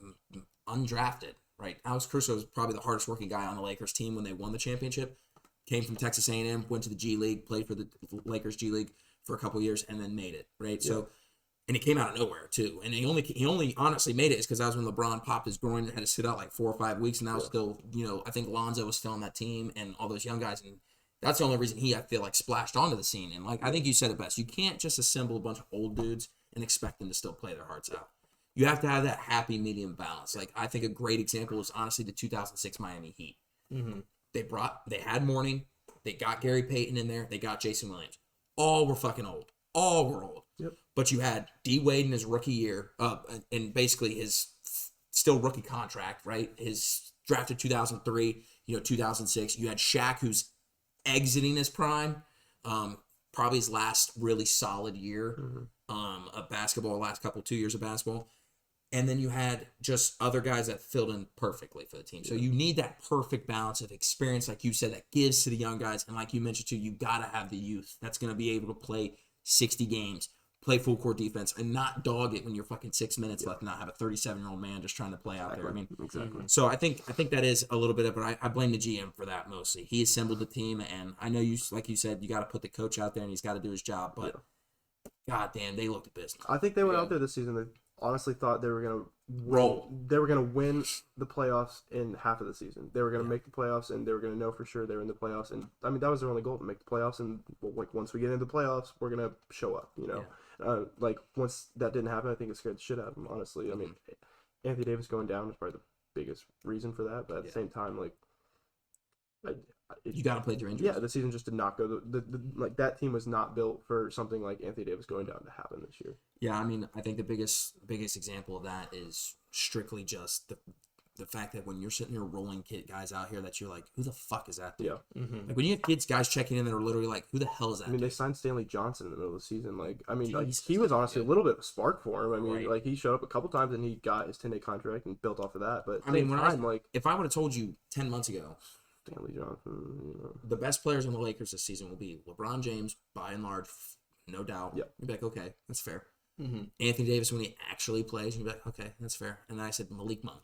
undrafted, right? Alex Caruso was probably the hardest working guy on the Lakers team when they won the championship. Came from Texas A&M, went to the G League, played for the Lakers G League for a couple years, and then made it, right? Yeah. So, and it came out of nowhere too. And he only honestly made it is because that was when LeBron popped his groin and had to sit out like 4 or 5 weeks, and that was still, I think Lonzo was still on that team and all those young guys, and that's the only reason I feel like splashed onto the scene. And like I think you said it best, you can't just assemble a bunch of old dudes and expect them to still play their hearts out. You have to have that happy medium balance. Like I think a great example is honestly the 2006 Miami Heat. Mm-hmm. They had Mourning, they got Gary Payton in there, they got Jason Williams. All were fucking old. All were old. Yep. But you had D Wade in his rookie year, and basically his still rookie contract, right? His drafted 2003, 2006. You had Shaq, who's exiting his prime, probably his last really solid year of basketball, last 2 years of basketball. And then you had just other guys that filled in perfectly for the team. So you need that perfect balance of experience, like you said, that gives to the young guys. And like you mentioned too, you got to have the youth that's going to be able to play 60 games, play full court defense, and not dog it when you're fucking 6 minutes left and not have a 37-year-old man just trying to play out there. I mean, Exactly. so I think that is a little bit of it. I blame the GM for that mostly. He assembled the team, and I know you, like you said, you got to put the coach out there and he's got to do his job. But goddamn, they looked abysmal. I think they went Yeah. out there this season. They honestly thought they were gonna roll. They were going to win the playoffs in half of the season. They were going to make the playoffs, and they were going to know for sure they were in the playoffs. And I mean, that was their only goal, to make the playoffs. And like once we get into the playoffs, we're going to show up. You know, like once that didn't happen, I think it scared the shit out of them. Honestly, I mean, Anthony Davis going down is probably the biggest reason for that. But at the same time, like, You got to play through injuries. yeah, the season just did not go. The like that team was not built for something like Anthony Davis going down to happen this year. Yeah, I mean, I think the biggest example of that is strictly just the fact that when you're sitting here rolling guys out here, that you're like, who the fuck is that dude? Yeah. Like when you have guys checking in that are literally like, who the hell is that? I mean, dude? they signed Stanley Johnson in the middle of the season. Like, I mean, like, Jesus. he was honestly a little bit of a spark for him. I mean, Right. like, he showed up a couple times and he got his 10-day contract and built off of that. But at the I mean, same when time, like, if I would have told you 10 months ago, Stanley Johnson, you know. the best players on the Lakers this season will be LeBron James, by and large, no doubt. Yep. You'd be like, okay, that's fair. Mm-hmm. Anthony Davis, when he actually plays, you'd be like, okay, that's fair. And then I said Malik Monk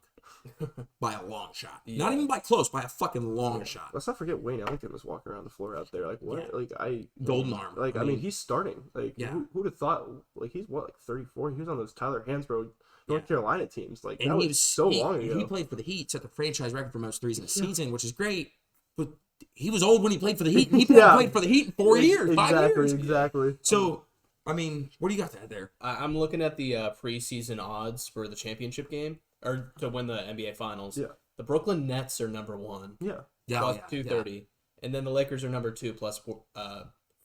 by a long shot. Yeah. Not even by close, by a fucking long shot. Let's not forget Wayne Ellington was walking around the floor out there. Like, what? Yeah. Like, Golden arm. Like, I mean, he's starting. Like, Yeah. who'd have thought? Like, he's what, like 34? He was on those Tyler Hansbrough North Yeah. Carolina teams. Like, And that he was so long He ago. played for the Heat, set the franchise record for most threes in a season, which is great. But he was old when he played for the Heat. He played for the Heat in 4 years, 5 years. Exactly. So, I mean, what do you got there? I'm looking at the preseason odds for the championship game, or to win the NBA Finals. Yeah. The Brooklyn Nets are number 1, Yeah. Yeah, plus yeah, 230, and then the Lakers are number 2, plus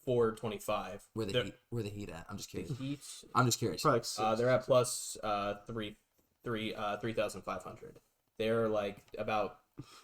425. Where They're- the Heat at? I'm just The curious. Heat, I'm just curious. Probably like six. they're at plus 3,500. They're like about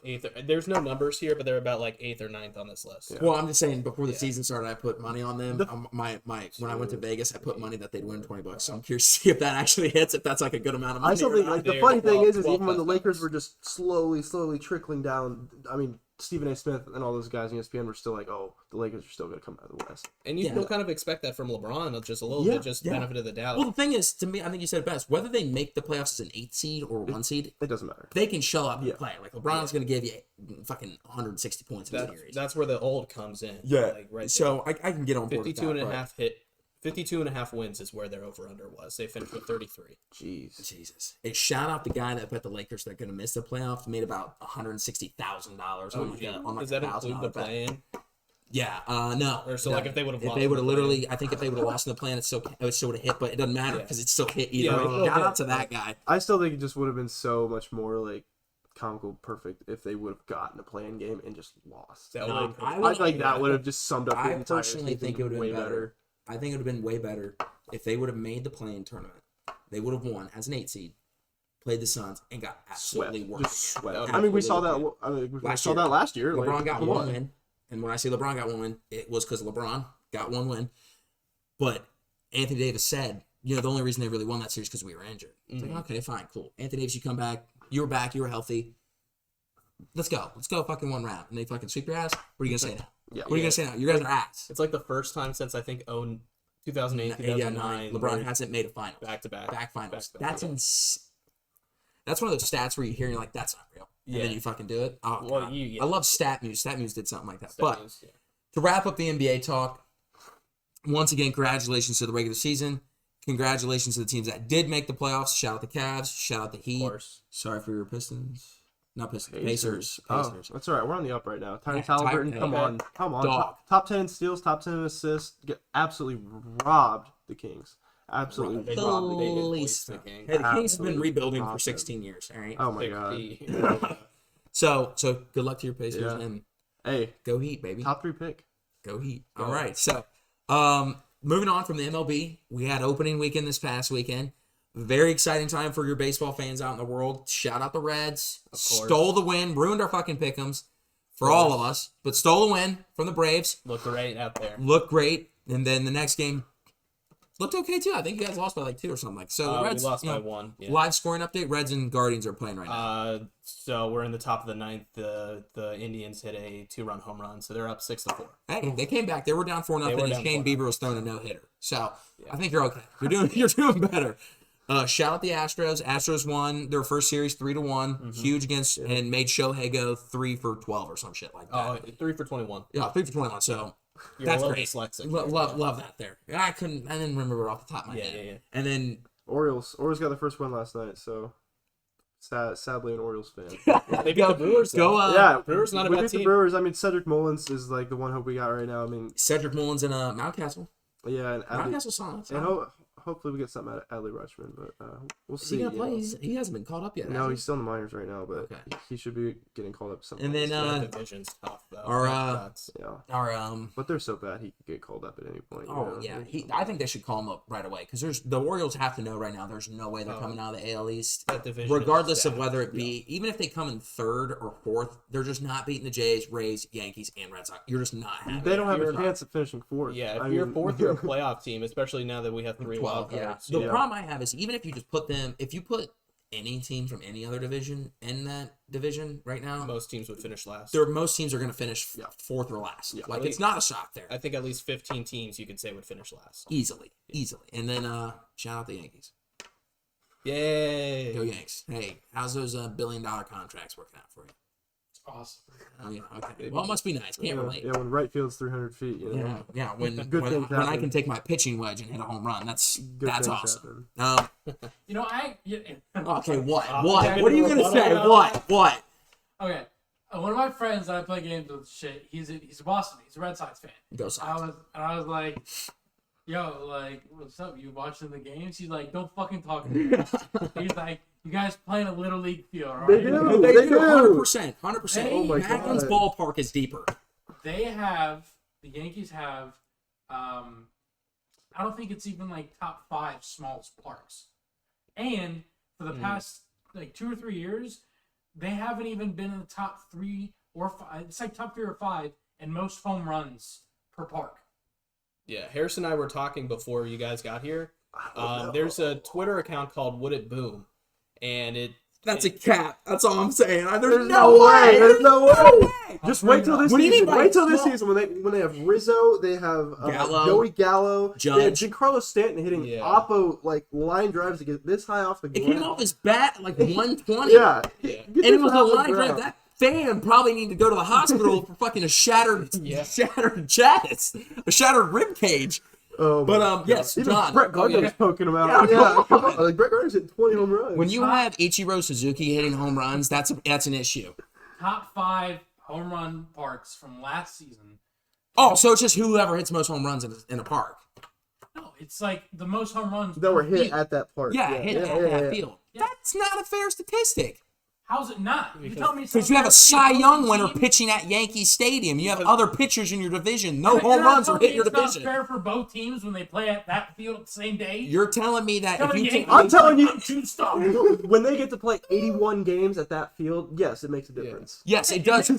8th. There's no numbers here, but they're about like 8th or 9th on this list. Yeah. Well, I'm just saying, before the season started, I put money on them. The- When I went to Vegas, I put money that they'd win $20. So I'm curious to see if that actually hits, if that's like a good amount of money. I still or think not. like the They're funny thing 12 is even when the touchdowns. Lakers were just slowly trickling down. I mean, Stephen A. Smith and all those guys in ESPN were still like, "Oh, the Lakers are still going to come out of the West." And you Yeah. still kind of expect that from LeBron, just a little Yeah, bit, just yeah. benefit of the doubt. Well, the thing is, to me, I think you said it best. Whether they make the playoffs as an 8 seed or 1 seed, It doesn't matter. they can show up and Yeah. play. Like LeBron's going to give you fucking 160 points in the series. That's where the old comes in. Yeah. Like right So I can get on board 52 with and that, a but- half 52 and a half wins is where their over-under was. They finished with 33. Jeez. Jesus. Hey, shout out the guy that bet the Lakers they're going to miss the playoffs. Made about $160,000 on like a Does that include $1,000 the bet. play-in? Yeah, no. Or so, no. like, if they would have If lost they would have in the play-in. literally, I think if they would have lost in the plan, it still would have hit, but it doesn't matter Yeah. because it still hit either Yeah, way. it Shout hit. out to that guy. I still think it just would have been so much more like comical perfect if they would have gotten a playing game and just lost. That No, would've- I I would- think that would have just summed up the I entire personally season think it would have way been better. I think it would have been way better if they would have made the play-in tournament. They would have won as an 8 seed, played the Suns, and got absolutely Swept. worked Just again. swept. That I mean, we saw would've that. I mean, we Last saw year. that last year. LeBron like, got come one on. win, and when I say LeBron got one win, it was because LeBron got one win. But Anthony Davis said, the only reason they really won that series because we were injured. It's like, okay, fine, cool. Anthony Davis, you come back. You were back. You were healthy. Let's go. Let's go fucking one round. And they fucking sweep your ass. What are you going to say now? Yeah. What are you going to say now? You guys are ass. It's like the first time since I think 2008, 2009. LeBron hasn't made a finals. back to back. Back finals. Back-to-back. That's one of those stats where you hear and you're like, that's not real. And Yeah. then you fucking do it. Oh, Well, God. yeah. I love Stat Muse. Stat Muse did something like that. That But means, yeah. to wrap up the NBA talk, once again, congratulations to the regular season. Congratulations to the teams that did make the playoffs. Shout out the Cavs. Shout out the Of Heat. course. Sorry for your Pistons. Not Pistons. Pacers. Oh, Pacers. that's all right. We're on the up right now. Tyrese Yeah, Halliburton, Ty- come okay. on. Dog. Top 10 in steals, top 10 in assists. Get absolutely robbed the Kings. Absolutely They robbed the they Kings. did Holy voice the snap. King. Hey, the Kings have been Absolutely rebuilding for robbed 16 years. All right. Oh my Big god. P. So good luck to your Pacers Yeah. and Hey, go Heat, baby. top 3 pick. Go Heat. Go. All right. So, moving on from the MLB, we had opening weekend this past weekend. Very exciting time for your baseball fans out in the world. Shout out the Reds. Of course. Stole the win. Ruined our fucking pick'ems for all of us, but stole the win from the Braves. Look great out there. Looked great. And then the next game looked okay, too. I think you guys lost by like 2 or something. So the We Reds, lost by 1. Yeah. live scoring update, Reds and Guardians are playing right now. So we're in the top of the 9th. The Indians hit a 2-run home run, so they're up 6-4. Hey, they came back. They were down 4-0, were and down Shane 4-0. Bieber was throwing a no-hitter. So I think you're okay. You're doing better. Shout out the Astros. Astros won their first series 3-1, huge against, and made Shohei go 3 for 12 or some shit like that. 3 for 21. Yeah, 3 for 21. So You're that's a little great. dyslexic. Love that there. I didn't remember it off the top of my head. Yeah. And then Orioles got the first win last night, so sadly an Orioles fan. They beat the Brewers. Go, Yeah, Brewers not a we bad beat the team. Brewers. I mean, Cedric Mullins is like the one hope we got right now. I mean, Cedric Mullins and Mountcastle. yeah, and Mountcastle's solid. and hopefully we get something out of Adley Rutschman, but we'll Is see. he gonna you play? know. He hasn't been called up yet. No, has he's still in the minors right now, but Okay. he should be getting called up sometime. And then, That division's tough though. yeah, Our but they're so bad he could get called up at any point. you Oh know? yeah, I think they should call him up right away because the Orioles have to know right now. There's no way they're Oh. coming out of the AL East, That division is regardless of stacked. whether it be even if they come in third or fourth. They're just not beating the Jays, Rays, Yankees, and Red Sox. You're just not having. They don't have You're a chance of finishing fourth. Yeah, if I you're mean- fourth, you're a playoff team, especially now that we have 3 wild Yeah. cards. The Yeah. problem I have is even if you just put them, if you put any team from any other division in that division right now, Most teams would finish last. most teams are going to finish fourth or last. Yeah. Like it's not a shock there. I think at least 15 teams you could say would finish last. Easily. And then shout out the Yankees. Yay! Go Yanks. Hey, how's those $1 billion contracts working out for you? It's awesome. Oh yeah, okay. Well, it must be nice. Can't relate. Yeah, when right field's 300 feet, you know. Yeah. When Good when, things when I happen. can take my pitching wedge and hit a home run, that's things awesome. You know, Okay, what? Uh, What? okay, What are you gonna what- say? What? Okay. One of my friends that I play games with, he's a Boston. He's a Red Sox fan. Go Sox. I was like, yo, like, what's up? You watching the games? He's like, don't fucking talk to me. He's like, you guys playing a little league field, all right? They do. They do. do. 100%. 100%. Oh my Macklin's God. ballpark is deeper. The Yankees have, I don't think it's even like top 5 smallest parks. And for the past like 2 or 3 years, they haven't even been in the top 3 or 5. It's like top 3 or 5 in most home runs per park. Yeah, Harris and I were talking before you guys got here. There's a Twitter account called Would It Boom, and That's a cap. That's all I'm saying. There's no way. There's no way. Just wait till this What do you season. mean by Wait till this small? season when they have Rizzo, they have Gallo, Joey Gallo, they have Judge. Giancarlo Stanton hitting Yeah. Oppo like line drives to get this high off the It ground. came off his bat at like 120. Yeah. Yeah. Get And this it was a off the line drive. ground. That fan probably needed to go to the hospital for fucking a shattered chest, a shattered rib cage. Oh, But, my God. yes, even John. Brett Gardner yeah. was poking him out. Yeah, Yeah, come on. like Brett Gardner's hitting 20 home runs. When you have Ichiro Suzuki hitting home runs, that's an issue. Top 5 home run parks from last season. Oh, so it's just whoever hits most home runs in a park. No, it's like the most home runs that were per hit field. at that park. Yeah, hit at that field. Yeah. That's not a fair statistic. How's it not? You tell me Because you have a Cy something Young fair winner for team? pitching at Yankee Stadium. You have other pitchers in your division. No You're home not runs are telling me hitting your it's not division. fair for both teams when they play at that field at the same day. You're telling me that if Telling you Yankees I'm telling you- to stop. When they get to play 81 games at that field, yes, it makes a difference. Yes, it does.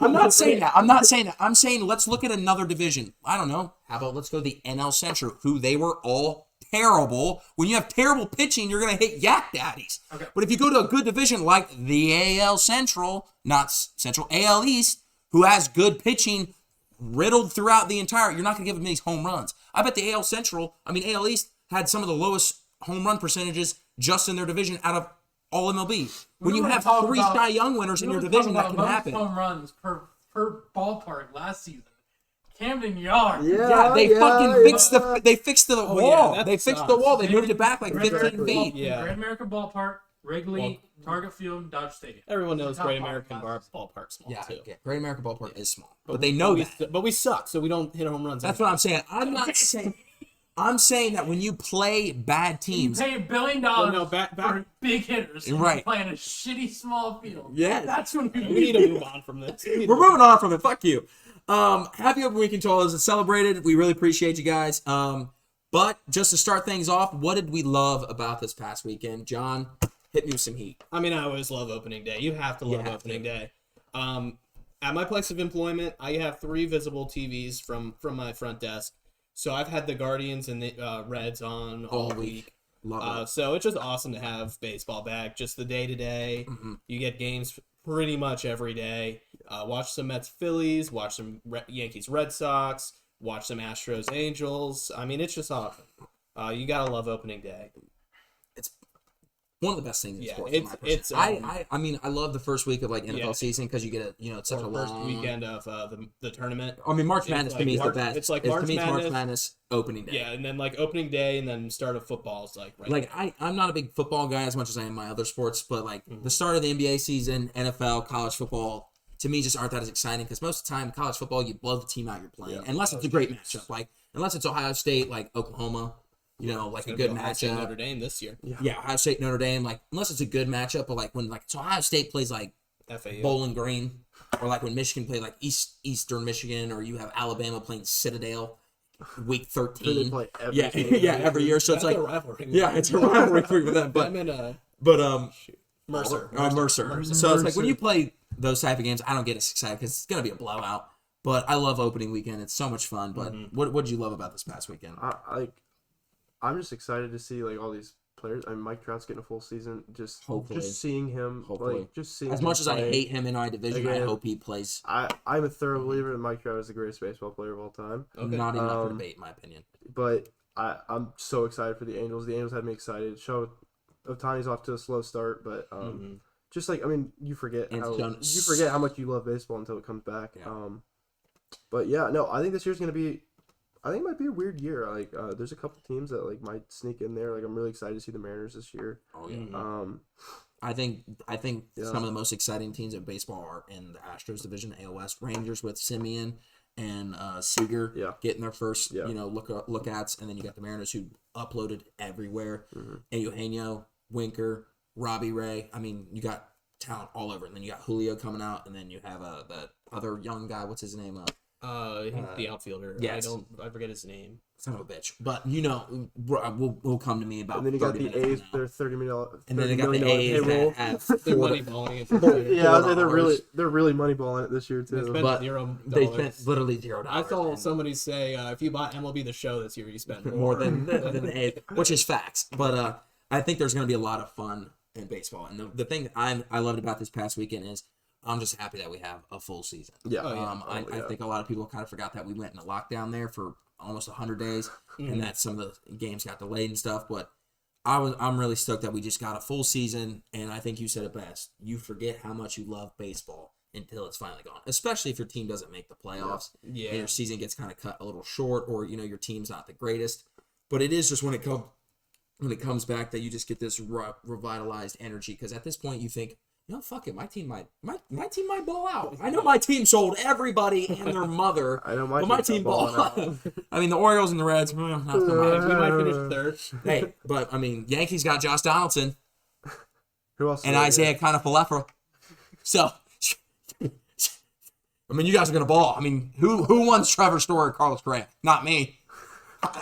I'm not saying that. I'm saying let's look at another division. I don't know. How about let's go to the NL Central, who they were all terrible. When you have terrible pitching, you're going to hit yak daddies. Okay. But if you go to a good division like the AL Central, not Central, AL East, who has good pitching riddled throughout the entire, you're not going to give them these home runs. I bet the AL AL East had some of the lowest home run percentages just in their division out of all MLB. When We you were have talking 3 about- Cy Young winners in We your were division, that talking can about happen. most home runs per ballpark last season. Camden Yard. Yeah, they fixed the Oh, wall. yeah, that they fixed sucks. the wall. They moved it back like Great 15 American feet. Yeah. Great American Ballpark, Wrigley, Target Field, Dodger Stadium. Everyone knows Top Great five American classes. Ballpark's small Yeah, too. Great American Ballpark is small, but they know that. But we suck, so we don't hit home runs. That's what I'm saying. I'm saying that when you play bad You teams, pay $1 billion no, back- for big hitters and Right. playing a shitty small field. Yes. That's when we need to move on from this. we're moving on from it. Fuck you. Happy Open Weekend to all those that celebrated. We really appreciate you guys. But just to start things off, what did we love about this past weekend? John, hit me with some heat. I mean, I always love opening day. You have to love have opening day. At my place of employment, I have 3 visible TVs from my front desk. So I've had the Guardians and the Reds on all week. Love it. So it's just awesome to have baseball back. Just the day to day. You get games pretty much every day. Watch some Mets Phillies. Watch some Yankees Red Sox. Watch some Astros Angels. I mean, it's just awesome. You gotta love opening day. one of the best things in Yeah, sports. I mean, I love the first week of like NFL season because you get it's such a first long weekend of the tournament. I mean, March Madness to me is the best. It's like to me, it's March Madness opening day. Yeah, and then like opening day and then start of football is like right. Like I'm not a big football guy as much as I am my other sports, but like the start of the NBA season, NFL, college football, to me just aren't that as exciting because most of the time college football you love the team out you're playing, unless it's a great matchup, like unless it's Ohio State, like Oklahoma, like a good matchup. Notre Dame this year. Yeah, Ohio State, Notre Dame, like unless it's a good matchup, but like when like so Ohio State plays like FAU. Bowling Green, or like when Michigan play like Eastern Michigan, or you have Alabama playing Citadel. Week 13. They play every every year. So it's like a rivalry. Yeah, it's a rivalry for them. But Mercer. Mercer. So it's like when you play those type of games, I don't get as excited because it's gonna be a blowout. But I love opening weekend. It's so much fun. But what did you love about this past weekend? I'm just excited to see like all these players. I mean, Mike Trout's getting a full season. Just seeing him. Just seeing. As much as I hate him in our division, I hope he plays. I'm a thorough believer that Mike Trout is the greatest baseball player of all time. Okay. Not even up for debate, in my opinion. But I'm so excited for the Angels. The Angels had me excited. Show Ohtani's off to a slow start, but just like you forget how much you love baseball until it comes back. Yeah. But yeah, no, I think this year's gonna be. I think it might be a weird year. Like, there's a couple teams that like might sneak in there. Like, I'm really excited to see the Mariners this year. Oh yeah. I think some of the most exciting teams in baseball are in the Astros division, AL West. Rangers with Simeon and Seager getting their first look ats, and then you got the Mariners who uploaded everywhere. Eugenio, Winker, Robbie Ray. I mean, you got talent all over, and then you got Julio coming out, and then you have that other young guy. What's his name? The outfielder. Yes. I forget his name. Son of a bitch. But will come to me about. And then you got the A's. They're $30 million. And then they got the A's that have they're moneyballing it. Yeah, they're really moneyballing it this year too. They spent literally $0. I saw somebody say if you bought MLB The Show this year, you spent more than the A's, which is facts. But I think there's going to be a lot of fun in baseball. And the thing I loved about this past weekend is I'm just happy that we have a full season. Yeah. I think a lot of people kind of forgot that we went into lockdown there for almost 100 days, and that some of the games got delayed and stuff. But I'm really stoked that we just got a full season, and I think you said it best. You forget how much you love baseball until it's finally gone, especially if your team doesn't make the playoffs. Yeah. And your season gets kind of cut a little short, or your team's not the greatest. But it is just when it comes back that you just get this revitalized energy, because at this point you think, fuck it, my team might ball out. I know my team sold everybody and their mother. I know my team ball out. I mean, the Orioles and the Reds, not so much. We might finish third. Hey, but I mean, Yankees got Josh Donaldson. Who else? And Isaiah Kiner-Falefa. So, I mean, you guys are gonna ball. I mean, who wants Trevor Story or Carlos Correa? Not me.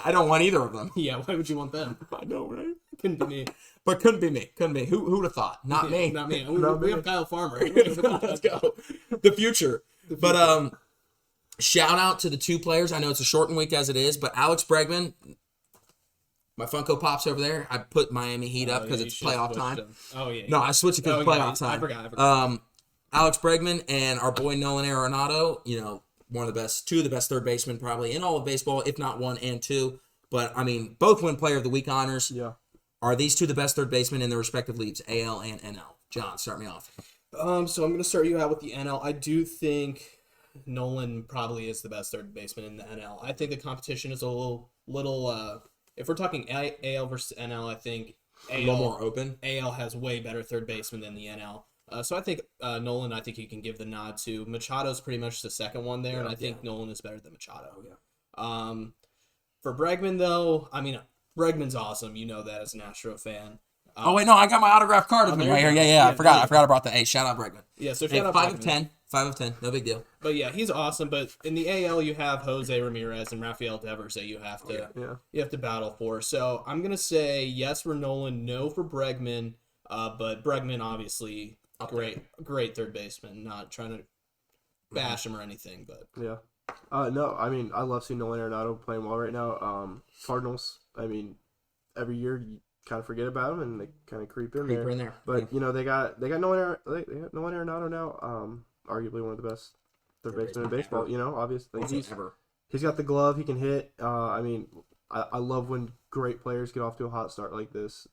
I don't want either of them. Yeah, why would you want them? I know, right? Couldn't be me. But couldn't be me. Who would have thought? Not me. Not me. We have Kyle Farmer. Let's go. The future. But shout out to the two players. I know it's a shortened week as it is, but Alex Bregman, my Funko Pops over there. I put Miami Heat up because it's playoff time. Oh yeah. No, I switched it because it's playoff time. I forgot. Alex Bregman and our boy Nolan Arenado. Two of the best third basemen probably in all of baseball, if not one and two. But I mean, both win Player of the Week honors. Yeah. Are these two the best third basemen in their respective leagues, AL and NL? John, start me off. So I'm going to start you out with the NL. I do think Nolan probably is the best third baseman in the NL. I think the competition is a little if we're talking AL versus NL, I think a little more open. AL has way better third baseman than the NL. So I think Nolan, I think you can give the nod to. Machado's pretty much the second one there, and I think Nolan is better than Machado. Yeah. For Bregman, though, I mean, Bregman's awesome. You know that as an Astro fan. Oh, wait, no, I got my autographed card with me right here. Yeah, I forgot I brought the A. Shout out Bregman. Yeah, so shout out 5 Bregman. of 10. 5 of 10. No big deal. But yeah, he's awesome. But in the AL, you have Jose Ramirez and Rafael Devers that you have to battle for. So I'm going to say yes for Nolan, no for Bregman. But Bregman, obviously, great third baseman. Not trying to bash him or anything, but yeah. No, I mean, I love seeing Nolan Arenado playing well right now. Cardinals, I mean, every year you kind of forget about them and they kind of creep in there. But they got Nolan Arenado now. Arguably one of the best third basemen in baseball. Obviously he's got the glove. He can hit. I mean, I love when great players get off to a hot start like this.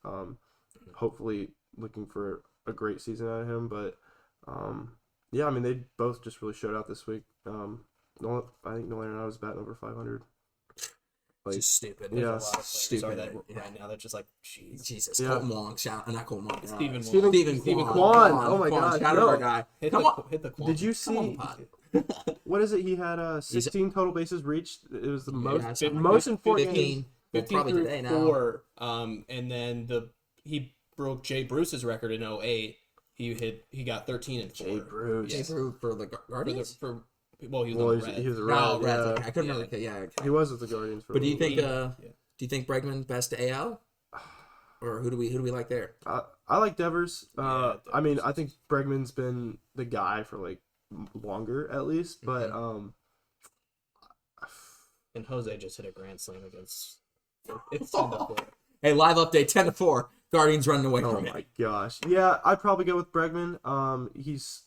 Hopefully looking for a great season out of him. But yeah, I mean they both just really showed out this week. I think Nolan was batting over 500. Like, just stupid. Yeah, a lot of players stupid. Right now they're just like, jeez. Jesus, Yeah. Colton Wong, not Colton Wong. Stephen Kwan. Oh my God, shout out no. our guy. Hit the Kwan. Did you see? What is it? He had 16 total bases reached. It was the most in 4 games. 15 probably through today now. 4. And then he broke Jay Bruce's record in 08. He got 13 and 4. Jay Bruce. Jay Bruce for the Guardians. He was on the Reds. He was a Oh, Red. Reds. Yeah. Okay. I couldn't remember. Yeah. Okay. He was with the Guardians. For But do you a little think? Do you think Bregman best AL? Or who do we like there? I like Devers. Devers. I mean, I think Bregman's been the guy for like longer at least, but And Jose just hit a grand slam against. It's 10-4. Hey, live update 10-4. Guardians running away oh from my it. gosh, yeah, I'd probably go with Bregman. He's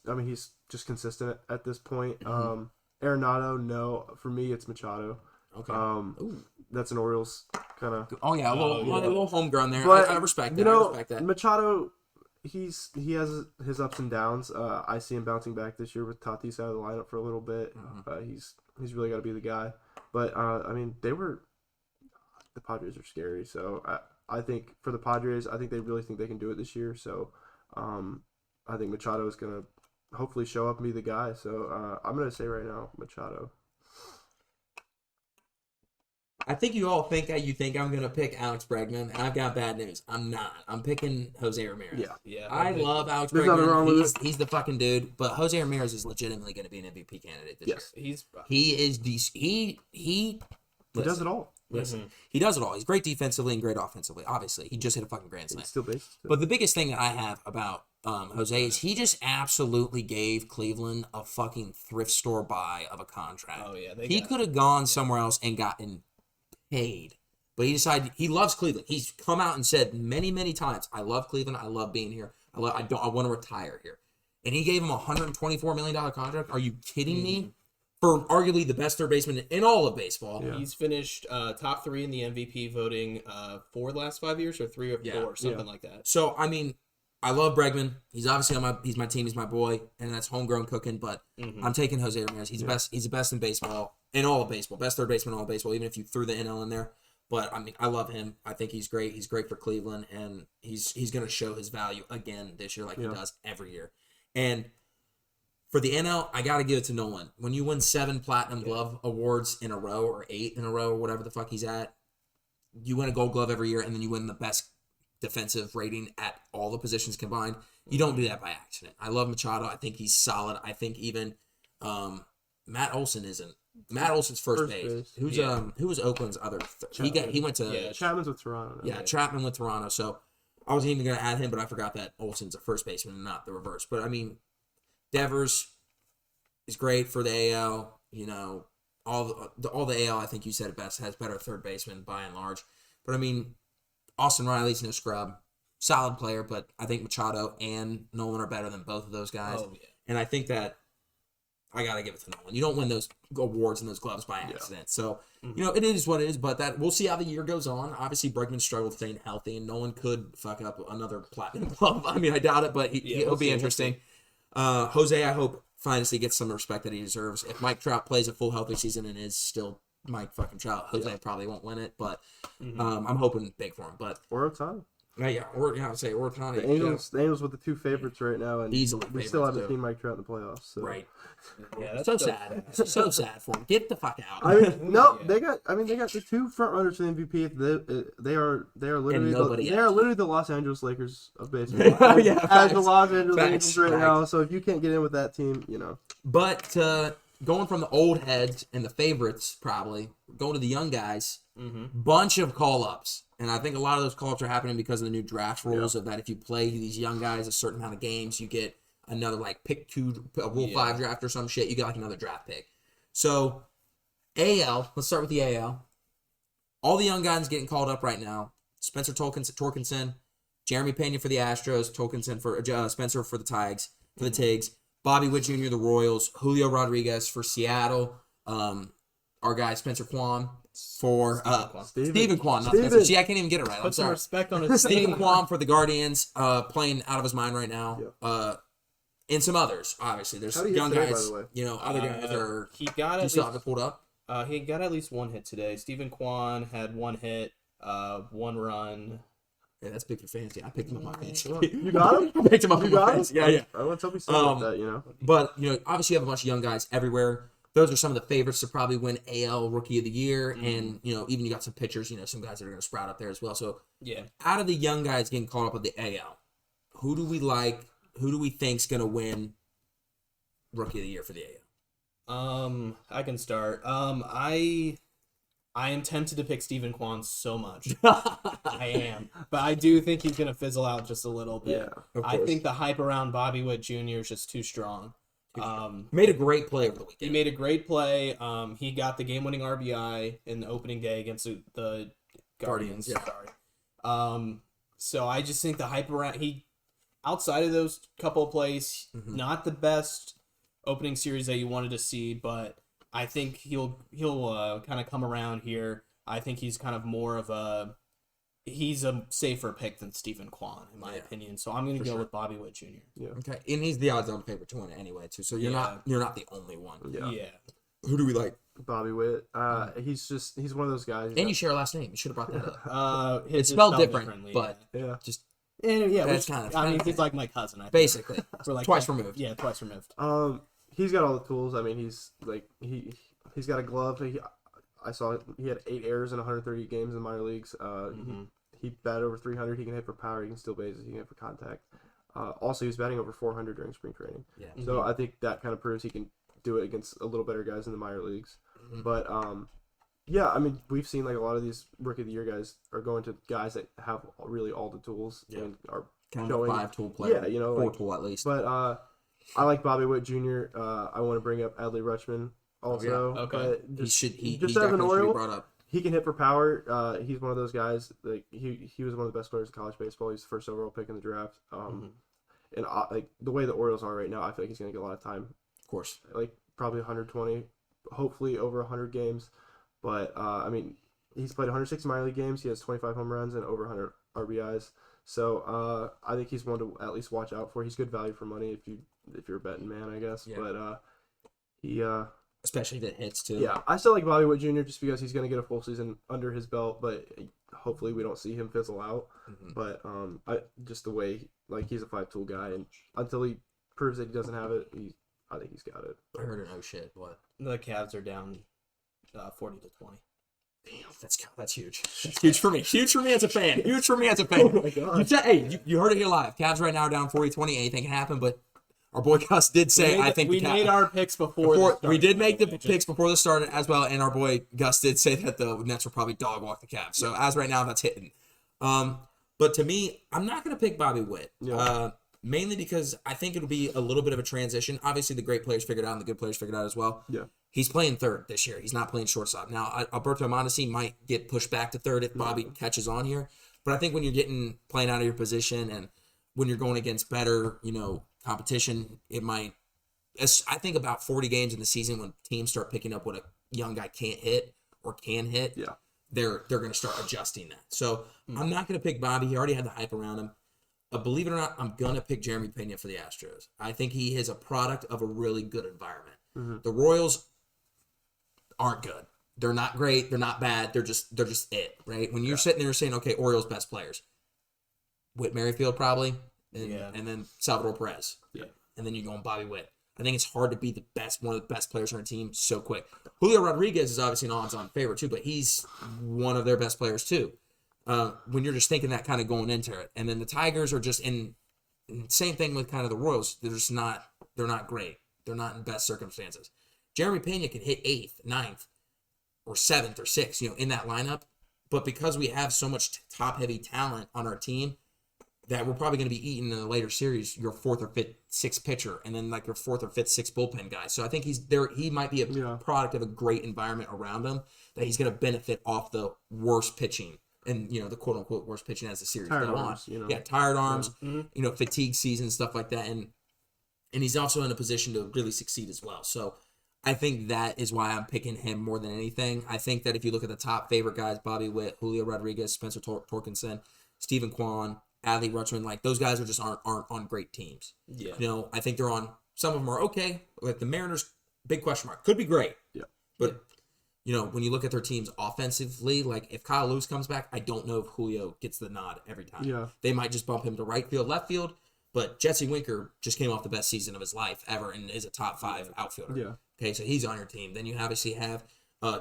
just consistent at this point. Arenado, no, for me it's Machado. Okay. That's an Orioles kind of. Oh yeah, a little homegrown there. But, I respect that. You know, I respect that. Machado, he has his ups and downs. I see him bouncing back this year with Tatis out of the lineup for a little bit. He's really got to be the guy. But I mean, the Padres are scary. So I think for the Padres, I think they really think they can do it this year. So I think Machado is gonna hopefully show up and be the guy. So I'm gonna say right now, Machado. I think you all think that you think I'm gonna pick Alex Bregman, and I've got bad news. I'm not. I'm picking Jose Ramirez. Yeah. I love Alex There's nothing wrong Bregman. with He's the fucking dude. But Jose Ramirez is legitimately going to be an MVP candidate this year. He is he does it all. Listen, he does it all. He's great defensively and great offensively. Obviously, he just hit a fucking grand slam. He's still based. But the biggest thing that I have about Jose is he just absolutely gave Cleveland a fucking thrift store buy of a contract. Oh yeah, he could have gone somewhere else and gotten paid, but he decided he loves Cleveland. He's come out and said many times, "I love Cleveland. I love being here. I want to retire here." And he gave him a $124 million contract. Are you kidding me? For arguably the best third baseman in all of baseball. Yeah. He's finished top 3 in the MVP voting for the last 5 years, or 3 or 4, something like that. So I mean, I love Bregman. He's obviously he's my team. He's my boy, and that's homegrown cooking. But I'm taking Jose Ramirez. He's the best. He's the best in baseball, in all of baseball. Best third baseman in all of baseball. Even if you threw the NL in there. But I mean, I love him. I think he's great. He's great for Cleveland, and he's going to show his value again this year, like he does every year. And for the NL, I got to give it to Nolan. When you win 7 Platinum Glove awards in a row, or 8 in a row, or whatever the fuck he's at, you win a Gold Glove every year, and then you win the best defensive rating at all the positions combined. You don't do that by accident. I love Machado. I think he's solid. I think even Matt Olson isn't. Matt Olson's first base. Who was Oakland's other? He went to Chapman's with Toronto. Yeah, Chapman with Toronto. So I wasn't even going to add him, but I forgot that Olson's a first baseman and not the reverse. But I mean, Devers is great for the AL. You know, all the AL. I think you said it best. Has better third baseman by and large. But I mean, Austin Riley's no scrub. Solid player, but I think Machado and Nolan are better than both of those guys. Oh, yeah. And I think that I got to give it to Nolan. You don't win those awards and those gloves by accident. So, you know, it is what it is, but that we'll see how the year goes on. Obviously, Bregman struggled staying healthy, and Nolan could fuck up another platinum glove. I mean, I doubt it, but he'll be interesting. Jose, I hope, finally gets some respect that he deserves. If Mike Trout plays a full healthy season and is still Mike fucking Trout, Jose probably won't win it, but I'm hoping big for him. But Or Ohtani. I'd say Ohtani. The Angels with the 2 favorites right now, and Easily we still haven't favorites, seen Mike Trout in the playoffs. So. Right. Yeah, that's So sad. So sad for him. Get the fuck out. I mean, no, they got the 2 front runners for the MVP. They are literally the Los Angeles Lakers of baseball. Yeah, as facts. the Los Angeles Facts, Angels right facts. now. So if you can't get in with that team, you know. But going from the old heads and the favorites, probably going to the young guys, bunch of call ups, and I think a lot of those call ups are happening because of the new draft rules of that if you play these young guys a certain amount of games, you get another like pick 2, a Rule 5 draft or some shit. You get like another draft pick. So AL, let's start with the AL. All the young guys getting called up right now: Spencer Torkelson, Jeremy Pena for the Astros, Torkelson for Spencer for the Tigs, Bobby Witt Jr. the Royals, Julio Rodriguez for Seattle, our guy Spencer Kwan for Steven. Stephen Kwan. Not Steven. Spencer. See, I can't even get it right. I'm Put some sorry. respect on his Stephen name. Kwan for the Guardians, playing out of his mind right now. Yeah. And some others, obviously. There's How some did he young hit today, guys. by the way? You know, other guys are. He got You at still have least it pulled up? he got at least one hit today. Stephen Kwan had one hit, one run. Yeah, that's big for fantasy. I picked him up my fantasy. You got him? I picked him up You on my got him? fantasy. Yeah. I want to tell me something about that, you know? But, you know, obviously you have a bunch of young guys everywhere. Those are some of the favorites to probably win AL Rookie of the Year. And, you know, even you got some pitchers, you know, some guys that are going to sprout up there as well. So, Yeah. out of the young guys getting caught up with the AL, who do we like? Who do we think's going to win Rookie of the Year for the AL? I can start. I am tempted to pick Stephen Kwan so much. I am. But I do think he's going to fizzle out just a little bit. Yeah, I think the hype around Bobby Witt Jr. is just too strong. Made a great play over the He weekend. made a great play. He got the game-winning RBI in the opening day against the Guardians. Yeah. Sorry. So I just think the hype around outside of those couple of plays, not the best opening series that you wanted to see, but I think he'll kind of come around here. I think he's kind of more of he's a safer pick than Stephen Kwan, in my opinion. So I'm going to go with Bobby Witt Jr. Okay, and he's the odds-on favorite to win it anyway, too. So you're not the only one. Yeah. Who do we like? Bobby Witt. He's one of those guys. And you share a last name. You should have brought that up. It's spelled differently, but yeah. just and yeah, that's which, kind of. I mean, he's like my cousin. I think. Basically, We're like twice removed. Yeah, twice removed. He's got all the tools. I mean, he's like he's got a glove. I saw he had 8 errors in 130 games in the minor leagues. He batted over 300. He can hit for power. He can steal bases. He can hit for contact. Also, he was batting over 400 during spring training. Yeah. So I think that kind of proves he can do it against a little better guys in the minor leagues. But yeah, I mean, we've seen like a lot of these Rookie of the Year guys are going to guys that have really all the tools and are Kind showing of a 5-tool player. Yeah, you know, 4-tool at least. But I like Bobby Witt Jr. I want to bring up Adley Rutschman also. Okay. But just, He just definitely as an should be Oriole, brought up. he can hit for power. He's one of those guys. Like he was one of the best players in college baseball. He's the first overall pick in the draft. And like the way the Orioles are right now, I feel like he's gonna get a lot of time. Of course. Like probably 120, hopefully over 100 games. But I mean, he's played 160 minor league games. He has 25 home runs and over 100 RBIs. So I think he's one to at least watch out for. He's good value for money if you're a betting man, I guess. Yeah. But he Especially if it hits too. yeah, I still like Bobby Witt Jr. just because he's going to get a full season under his belt, but hopefully we don't see him fizzle out. But I just the way like he's a 5-tool guy, and until he proves that he doesn't have it, I think he's got it. I heard an oh shit. What? The Cavs are down 40-20. Damn, that's huge. That's huge for me. Huge for me as a fan. Huge for me as a fan. Oh my God. You heard it here live. Cavs right now are down 40-20. Anything can happen, but our boy Gus did say, I think we made our picks before we did make the picks before the start as well, and our boy Gus did say that the Nets will probably dog walk the Cavs. So as right now, that's hitting. But to me, I'm not going to pick Bobby Witt. Yeah. Mainly because I think it'll be a little bit of a transition. Obviously, the great players figured out and the good players figured out as well. Yeah. He's playing third this year. He's not playing shortstop. Now, Alberto Mondesi might get pushed back to third if Bobby catches on here. But I think when you're playing out of your position and when you're going against better, competition, it might. I think about 40 games in the season when teams start picking up what a young guy can't hit or can hit. Yeah. They're going to start adjusting that. So I'm not going to pick Bobby. He already had the hype around him. Believe it or not, I'm going to pick Jeremy Pena for the Astros. I think he is a product of a really good environment. The Royals aren't good. They're not great. They're not bad. They're just it, right? When you're sitting there saying, okay, Orioles best players, Whit Merrifield probably, and then Salvador Perez. Yeah. And then you're going Bobby Witt. I think it's hard to be one of the best players on our team so quick. Julio Rodriguez is obviously an odds-on favorite too, but he's one of their best players too. When you're just thinking that kind of going into it. And then the Tigers are just same thing with kind of the Royals. They're not great. They're not in best circumstances. Jeremy Pena can hit 8th, 9th, or 7th or 6th, in that lineup. But because we have so much top-heavy talent on our team, that we're probably going to be eating in the later series your 4th or 5th, 6th pitcher, and then like your 4th or 5th, 6th bullpen guy. So I think he might be a product of a great environment around him that he's going to benefit off the worst pitching and, the quote unquote worst pitching as the series Tired go on. arms, Yeah, tired arms, fatigue season, stuff like that. And he's also in a position to really succeed as well. So I think that is why I'm picking him more than anything. I think that if you look at the top favorite guys, Bobby Witt, Julio Rodriguez, Spencer Torkinson, Stephen Kwan, Adley Rutschman, like those guys aren't on great teams. Yeah. I think they're on. Some of them are okay. Like the Mariners, big question mark. Could be great. Yeah. But when you look at their teams offensively, like if Kyle Lewis comes back, I don't know if Julio gets the nod every time. Yeah. They might just bump him to right field, left field. But Jesse Winker just came off the best season of his life ever and is a top 5 outfielder. Yeah. Okay, so he's on your team. Then you obviously have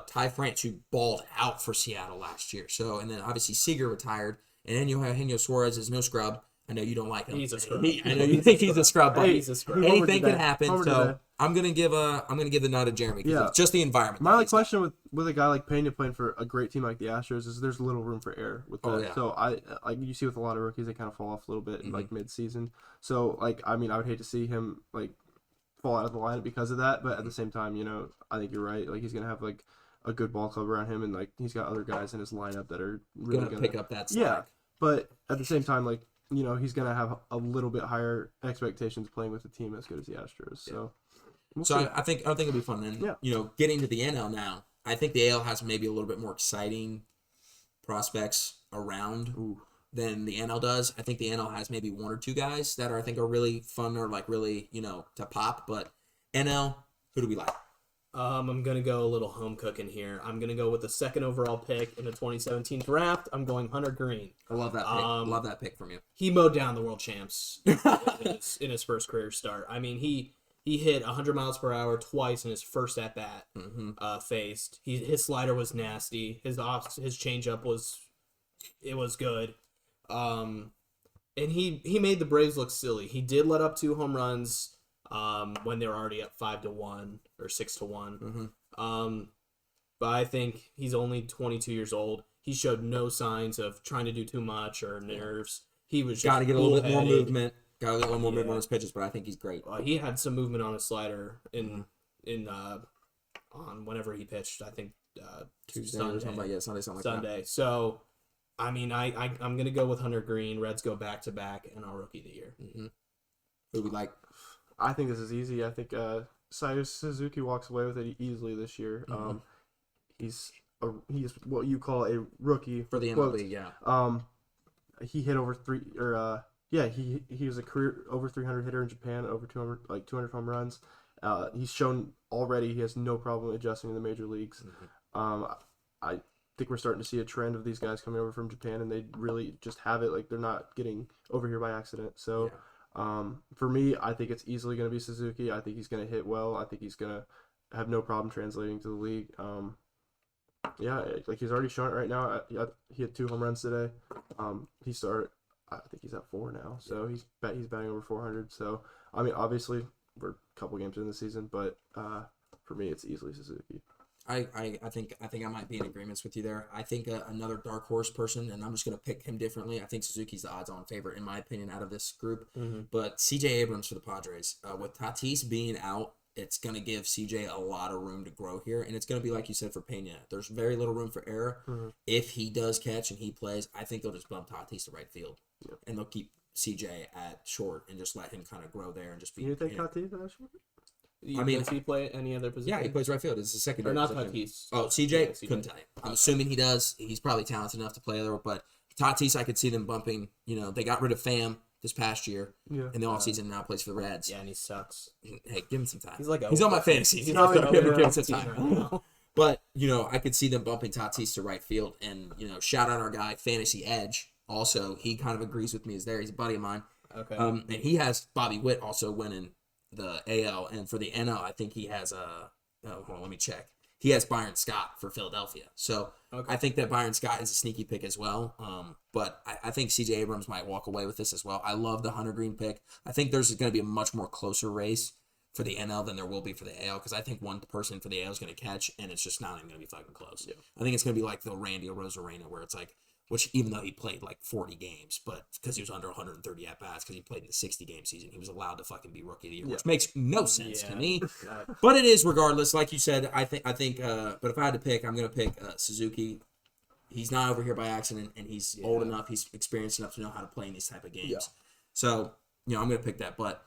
Ty France, who balled out for Seattle last year. So, and then obviously Seager retired. And then you have Eugenio Suarez is no scrub. I know you don't like him. He's a scrub. I know you think he's a scrub, but He's a scrub. anything can happen. Homer So today. I'm gonna give the nod to Jeremy because Yeah. it's just the environment. My that only he's got. question with a guy like Pena playing for a great team like the Astros is there's little room for error with that. Oh, yeah. So like you see with a lot of rookies, they kind of fall off a little bit in like mid-season. So like I would hate to see him like fall out of the lineup because of that. But at the same time, I think you're right. Like he's gonna have like a good ball club around him, and like he's got other guys in his lineup that are really Gonna pick up that slack. Yeah, but at the same time, like he's gonna have a little bit higher expectations playing with a team as good as the Astros. So. We'll see. I think it'll be fun. And getting to the NL now, I think the AL has maybe a little bit more exciting prospects around than the NL does. I think the NL has maybe 1 or 2 guys that I think are really fun or like really to pop. But NL, who do we like? I'm gonna go a little home cooking here. I'm gonna go with the 2nd overall pick in the 2017 draft. I'm going Hunter Green. I love that pick. Love that pick from you. He mowed down the world champs in his first career start. I mean, he hit 100 miles per hour twice in his first at bat. Faced. His slider was nasty. His changeup was good. And he made the Braves look silly. He did let up 2 home runs when they were already up 5-1 or 6-1. But I think he's only 22 years old. He showed no signs of trying to do too much or nerves. He was just got to get a little bit more bullheaded. movement. Got to get a little more movement on his pitches, but I think he's great. He had some movement on his slider on whenever he pitched. I think Tuesday Sunday. or something like Sunday, something like that. Sunday. So, I mean, I'm gonna go with Hunter Green. Reds go back to back, and our rookie of the year. Who we like? I think this is easy. I think Seiya Suzuki walks away with it easily this year. He's what you call a rookie For the quotes. MLB, yeah. He hit over 3 or he was a career over 300 hitter in Japan, over 200 home runs. He's shown already he has no problem adjusting in the major leagues. I think we're starting to see a trend of these guys coming over from Japan, and they really just have it. Like they're not getting over here by accident. So. For me, I think it's easily going to be Suzuki. I think he's going to hit well. I think he's going to have no problem translating to the league. Like he's already shown it right now. He had 2 home runs today. He started. I think he's at 4 now. So he's batting over 400. So I mean, obviously we're a couple games in the season, but for me, it's easily Suzuki. I think I might be in agreement with you there. I think another dark horse person, and I'm just going to pick him differently. I think Suzuki's the odds-on favorite, in my opinion, out of this group. But CJ Abrams for the Padres. With Tatis being out, it's going to give CJ a lot of room to grow here, and it's going to be like you said for Pena. There's very little room for error. If he does catch and he plays, I think they'll just bump Tatis to right field, and they'll keep CJ at short and just let him kind of grow there and just be. You think Tatis at short? Does he play any other position? Yeah, he plays right field. It's his secondary Or not position. Tatis. Oh, CJ? Yeah, CJ. Couldn't tell you. I'm assuming he does. He's probably talented enough to play other, but Tatis, I could see them bumping. They got rid of Pham this past year in the offseason, now plays for the Reds. Yeah, and he sucks. Hey, give him some time. He's on my fantasy. He's Give like him some time. right now. But, I could see them bumping Tatis to right field. And, shout out our guy, Fantasy Edge. Also, he kind of agrees with me. He's there. He's a buddy of mine. Okay. And he has Bobby Witt also winning the AL. And for the NL, I think he has hold on, let me check. He has Byron Scott for Philadelphia. So I think that Byron Scott is a sneaky pick as well. But I think CJ Abrams might walk away with this as well. I love the Hunter Green pick. I think there's going to be a much more closer race for the NL than there will be for the AL, because I think one person for the AL is going to catch, and it's just not even going to be fucking close. Yeah. I think it's going to be like the Randy Arozarena, where it's like, which even though he played like 40 games, but because he was under 130 at-bats, because he played in the 60-game season, he was allowed to fucking be Rookie of the Year, which makes no sense to me. But it is regardless. Like you said, I think. But if I had to pick, I'm going to pick Suzuki. He's not over here by accident, and he's old enough, he's experienced enough to know how to play in these type of games. So, I'm going to pick that. But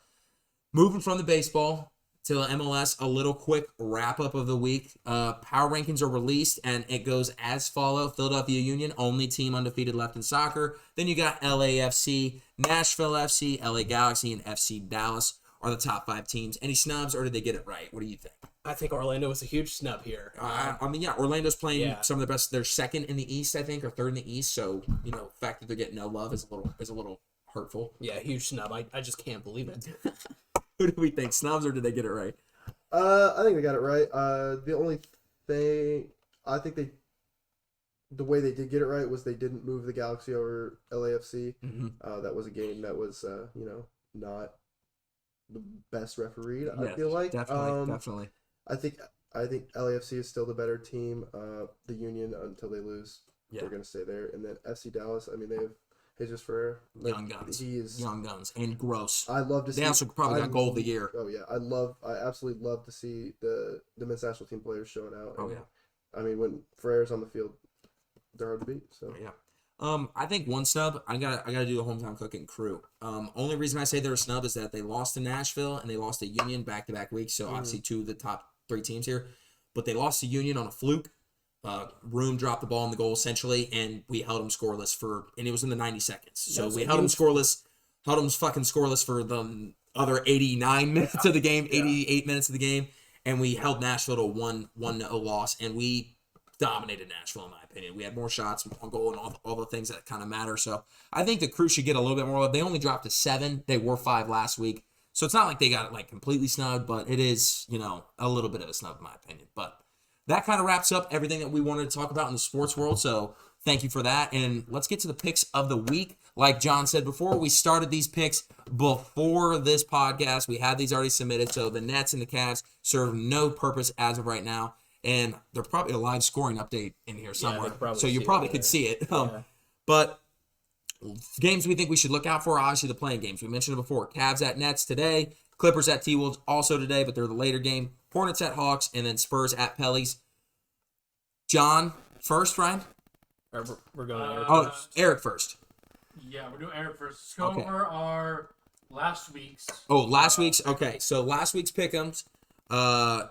moving from the baseball, to the MLS, a little quick wrap-up of the week. Power rankings are released, and it goes as follow. Philadelphia Union, only team undefeated left in soccer. Then you got LAFC, Nashville FC, LA Galaxy, and FC Dallas are the top 5 teams. Any snubs, or did they get it right? What do you think? I think Orlando was a huge snub here. I mean, yeah, Orlando's playing some of the best. They're second in the East, I think, or third in the East. So, the fact that they're getting no love is a little hurtful. Yeah, huge snub. I just can't believe it. Who do we think, snubs, or did they get it right? I think they got it right. The only thing I think the way they did get it right was they didn't move the Galaxy over LAFC. Mm-hmm. That was a game that was not the best refereed. Yeah, I feel like definitely. I think LAFC is still the better team. The Union, until they lose, they're gonna stay there. And then FC Dallas, I mean, they have Jesus Ferrer. Young guns. He is young guns and gross. I love to see. They also probably got goal of the year. Oh yeah, I absolutely love to see the men's national team players showing out. Oh And, yeah. I mean, when Ferrer's on the field, they're hard to beat. So yeah. I think one snub, I gotta do the hometown cooking crew. Only reason I say they're a snub is that they lost to Nashville and they lost to Union back-to-back weeks. So obviously 2 of the top 3 teams here, but they lost to Union on a fluke. Room dropped the ball in the goal essentially, and we held them scoreless and it was in the 90 seconds. So we held them fucking scoreless for the other 89 minutes of the game, 88 minutes of the game, and we held Nashville to a 1-0 loss, and we dominated Nashville in my opinion. We had more shots on goal and all the things that kind of matter. So I think the crew should get a little bit more love. They only dropped to 7. They were 5 last week. So it's not like they got it like completely snubbed, but it is, a little bit of a snub in my opinion. But that kind of wraps up everything that we wanted to talk about in the sports world. So thank you for that. And let's get to the picks of the week. Like John said before, we started these picks before this podcast. We had these already submitted. So the Nets and the Cavs serve no purpose as of right now. And there's probably a live scoring update in here somewhere. So you probably could see it. But games we think we should look out for are obviously the playing games. We mentioned it before. Cavs at Nets today. Clippers at T-Wolves also today, but they're the later game. Hornets at Hawks, and then Spurs at Pellies. John first, Ryan? We're going Eric first. Eric first. Yeah, we're doing Eric first. Let's go over our last week's. Last week's. Okay, so last week's pick'ems. I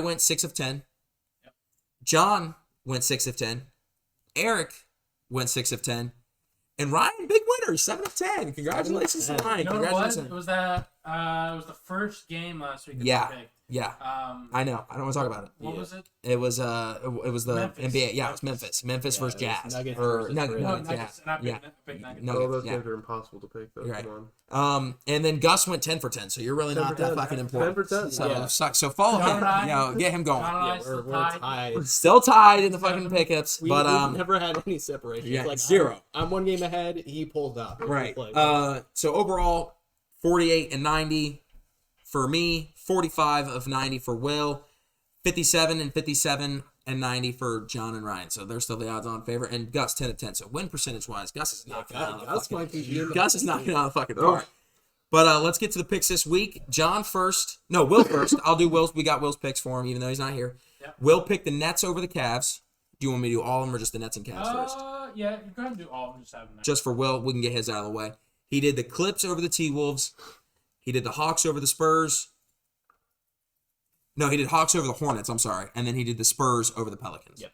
went 6 of 10. Yep. John went 6 of 10. Eric went 6 of 10. And Ryan, big winner, 7 of 10. Congratulations, Ryan. You know Congratulations. It was the first game last week that we picked. Yeah. I know. I don't want to talk about it. What was it? It was the Memphis. NBA. Yeah, it was Memphis. Memphis versus Jazz. Nuggets or versus Nuggets. And I picked Nuggets. all those games are impossible to pick though. Right. Come on. And then Gus went 10 for 10, so you're really 10 not for that 10. fucking important. 10 for 10. So follow John him. and I- Get him going. John and I Yeah, still we're tied. tied. Still tied in the fucking pickups, We've but never had any separation. yeah, It's like 0. I'm 1 game ahead. He pulled up. right. Like, So overall, 48 and 90 for me, 45 of 90 for Will, 57 and 90 for John and Ryan. So they're still the odds-on favorite, and Gus 10 of 10. So win percentage wise, Gus is knocking out the Gus might be in the- Gus is knocking out the fucking park. But let's get to the picks this week. John first. No, Will first. I'll do Will's. We got Will's picks for him, even though he's not here. Yep. Will pick the Nets over the Cavs. Do you want me to do all of them or just the Nets and Cavs first? Yeah, you go ahead and do all of them. Just have them there. Just for Will, we can get his out of the way. He did the Clips over the T-Wolves. He did the Hawks over the Spurs. No, he did Hawks over the Hornets, I'm sorry. And then he did the Spurs over the Pelicans. Yep.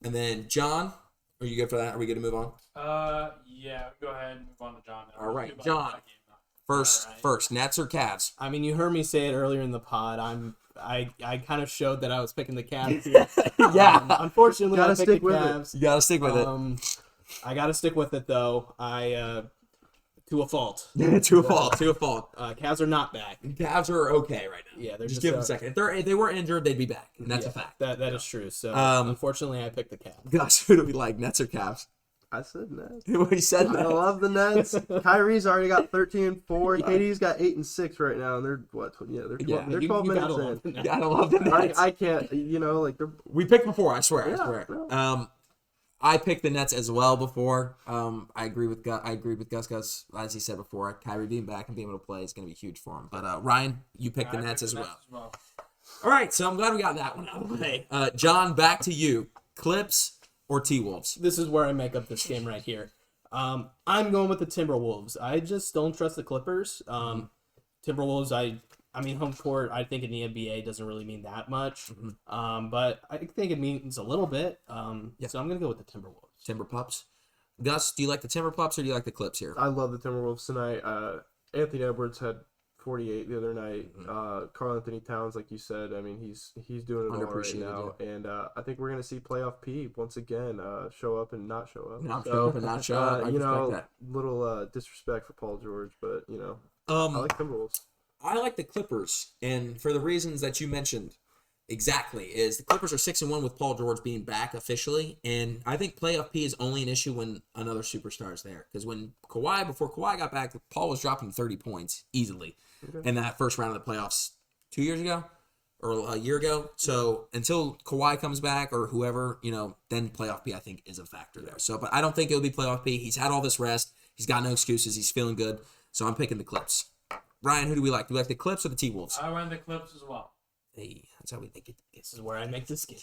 And then, John, are you good for that? Are we good to move on? Yeah, go ahead and move on to John. All right, Do about John. that game now. First, All right. Nets or Cavs? I mean, you heard me say it earlier in the pod. I kind of showed that I was picking the Cavs. Yeah. Unfortunately, Gotta I picked stick the with it. Cavs. You got to stick with it. I got to stick with it though. To a fault. To a fault. Cavs are not back. Cavs are okay right now. Yeah, they're Just just give them a second. If they were injured, they'd be back, and that's a fact. That is true. So unfortunately, I picked the Cavs. Gus, who do we like, Nets or Cavs? I said Nets. He said I Nets. love the Nets. Kyrie's already got 13 and 4. KD's got 8 and 6 right now, and they're what? Yeah, they're 12, they're 12 You gotta minutes love in. the Gotta love the Nets. I can't, they're. We picked before, I swear. Yeah. I picked the Nets as well before. I agree with Gus. I agreed with Gus. Gus, as he said before, Kyrie being back and being able to play is going to be huge for him. But Ryan, you picked the I Nets picked as the well. All right, so I'm glad we got that one out of the way. John, back to you. Clips or T-Wolves? This is where I make up this game right here. I'm going with the Timberwolves. I just don't trust the Clippers. Timberwolves, I mean, home court, I think in the NBA doesn't really mean that much. But I think it means a little bit. So I'm going to go with the Timberwolves. Timber Pups. Gus, do you like the Timber Pups or do you like the Clips here? I love the Timberwolves tonight. Anthony Edwards had 48 the other night. Karl Anthony Towns, like you said, I mean, he's doing it all right now. And I think we're going to see playoff P once again show up and not show up. Show up and not show up. I respect that. Little disrespect for Paul George, but, I like Timberwolves. I like the Clippers, and for the reasons that you mentioned, exactly, is the Clippers are 6-1 with Paul George being back officially, and I think playoff P is only an issue when another superstar is there. Because before Kawhi got back, Paul was dropping 30 points easily in that first round of the playoffs 2 years ago or a year ago. So until Kawhi comes back or whoever, then playoff P I think is a factor there. So, but I don't think it'll be playoff P. He's had all this rest. He's got no excuses. He's feeling good. So I'm picking the Clips. Ryan, who do we like? Do we like the Clips or the T-Wolves? I went the Clips as well. Hey, that's how we think it. This is where I make this game.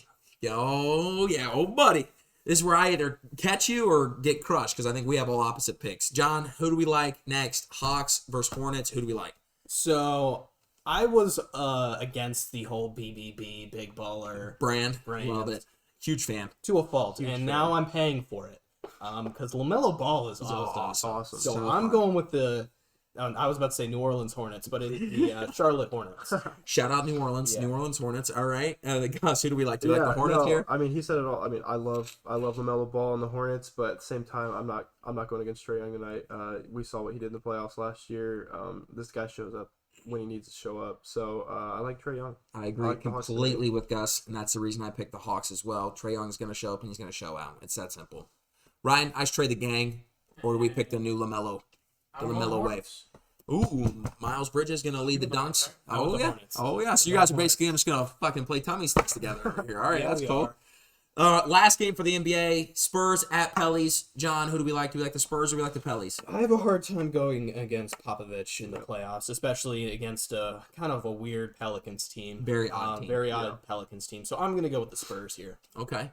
Oh, buddy. This is where I either catch you or get crushed because I think we have all opposite picks. John, who do we like next? Hawks versus Hornets. Who do we like? So I was against the whole BBB, big baller brand. Love it. Huge fan. To a fault. Now I'm paying for it. Because LaMelo Ball is awesome. So I'm going with the... I was about to say New Orleans Hornets, but it's the Charlotte Hornets. Shout out New Orleans. Yeah. New Orleans Hornets. All right. Gus, who do we like? Do you like the Hornets here? I mean, he said it all. I mean, I love LaMelo Ball and the Hornets, but at the same time, I'm not going against Trae Young tonight. We saw what he did in the playoffs last year. This guy shows up when he needs to show up. So I like Trae Young. I agree completely with Gus, and that's the reason I picked the Hawks as well. Trae Young's going to show up, and he's going to show out. It's that simple. Ryan, I should trade the gang, or do we pick the new LaMelo? The LaMelo wave. Ooh, Miles Bridges going to lead the dunks. Oh, yeah. So you guys are basically just going to fucking play tummy sticks together over here. All right, that's cool. Last game for the NBA, Spurs at Pellies. John, who do we like? Do we like the Spurs or do we like the Pellies? I have a hard time going against Popovich in the playoffs, especially against kind of a weird Pelicans team. Very odd team. Very odd Pelicans team. So I'm going to go with the Spurs here. Okay.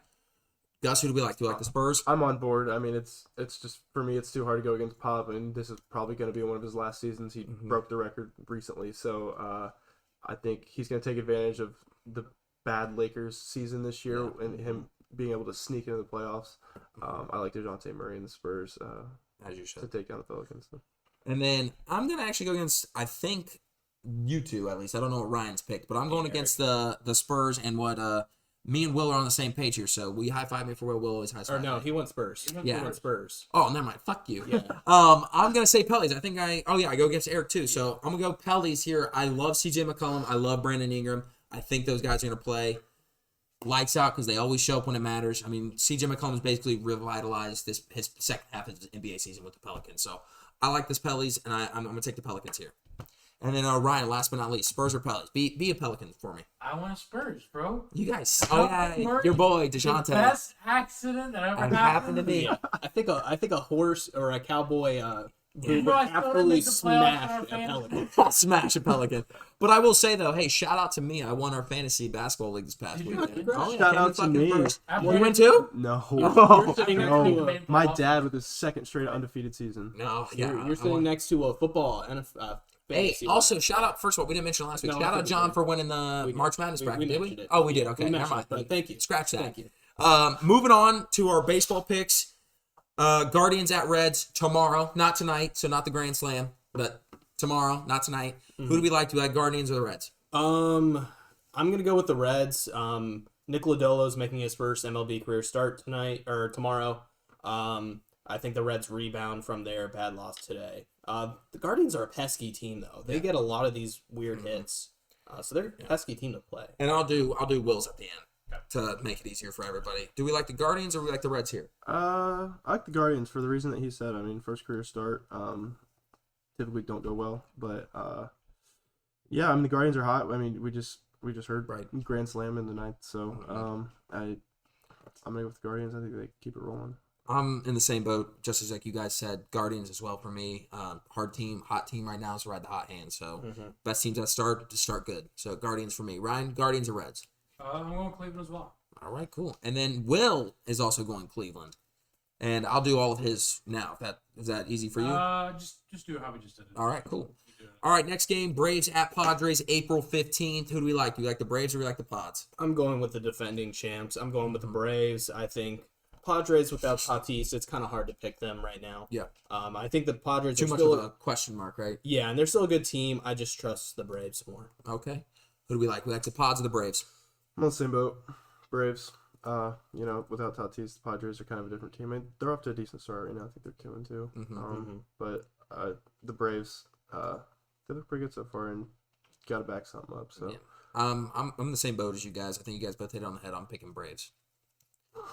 Gus, who do we like? Do you like the Spurs? I'm on board. I mean, it's just, for me, it's too hard to go against Pop, and this is probably going to be one of his last seasons. He broke the record recently, so I think he's going to take advantage of the bad Lakers season this year and him being able to sneak into the playoffs. I like DeJounte Murray and the Spurs as you should, to take down the Pelicans. And then I'm going to actually go against, I think, you two at least. I don't know what Ryan's picked, but I'm going against the Spurs and what me and Will are on the same page here, so we high-five me for Will. Will always high-five me. Or no, he went Spurs. He went Spurs. Oh, never mind. Fuck you. Yeah. I'm going to say Pellies. I go against Eric too, so I'm going to go Pellies here. I love CJ McCollum. I love Brandon Ingram. I think those guys are going to play lights out because they always show up when it matters. I mean, CJ McCollum's basically revitalized his second half of his NBA season with the Pelicans, so I like this Pellies, and I'm going to take the Pelicans here. And then Ryan, last but not least, Spurs or Pellies? Be a Pelican for me. I want Spurs, bro. You guys. Your boy DeJounte. The best accident that ever happened to me. I think a horse or a cowboy would Bro, absolutely smash a Pelican. Smash a Pelican. But I will say though, hey, shout out to me. I won our fantasy basketball league this past weekend. Shout out to me. First. You win too? No. You're sitting next to No. My dad with his second straight undefeated season. No. You're sitting next to a football and hey, also shout out. First of all, we didn't mention last week. Shout out John for winning the March Madness bracket. Did we? Oh, we did. Okay, never mind. But thank you. Scratch that. Thank you. Moving on to our baseball picks. Guardians at Reds tomorrow, not tonight. So not the Grand Slam, but tomorrow, not tonight. Who do we like? Do we like Guardians or the Reds? I'm gonna go with the Reds. Nick Lodolo's making his first MLB career start tomorrow. I think the Reds rebound from their bad loss today. The Guardians are a pesky team, though. They get a lot of these weird hits, so they're a pesky team to play. And I'll do Wills at the end to make it easier for everybody. Do we like the Guardians or do we like the Reds here? I like the Guardians for the reason that he said. I mean, first career start, typically don't go well, but yeah, I mean the Guardians are hot. I mean we just heard Grand Slam in the ninth, so I'm gonna go with the Guardians. I think they keep it rolling. I'm in the same boat, just as like you guys said. Guardians as well for me. Hard team, hot team right now, so ride the hot hand. So best teams that start good. So Guardians for me. Ryan, Guardians or Reds? I'm going Cleveland as well. All right, cool. And then Will is also going Cleveland. And I'll do all of his now. Is that easy for you? Just do how we just did it. All right, cool. All right, next game, Braves at Padres, April 15th. Who do we like? Do we like the Braves or do we like the Pods? I'm going with the defending champs. I'm going with the Braves. I think Padres without Tatis, it's kind of hard to pick them right now. Yeah. I think the Padres Too are much still of a question mark, right? Yeah, and they're still a good team. I just trust the Braves more. Okay. Who do we like? We like the Pods or the Braves? I'm on the same boat. Braves. Without Tatis, the Padres are kind of a different team. They're off to a decent start right now. I think they're 2-2. But the Braves, they look pretty good so far, and got to back something up. So, yeah. I'm in the same boat as you guys. I think you guys both hit it on the head. I'm picking Braves.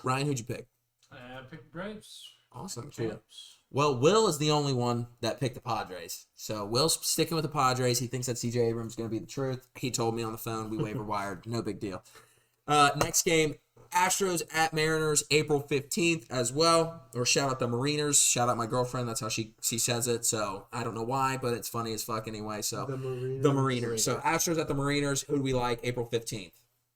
Ryan, who'd you pick? I picked Braves. Awesome. Cool. Champs. Well, Will is the only one that picked the Padres. So Will's sticking with the Padres. He thinks that C.J. Abrams is going to be the truth. He told me on the phone. We waiver wired. No big deal. Next game, Astros at Mariners, April 15th as well. Or shout out the Mariners. Shout out my girlfriend. That's how she says it. So I don't know why, but it's funny as fuck anyway. So the Mariners. So Astros at the Mariners. Who do we like? April 15th.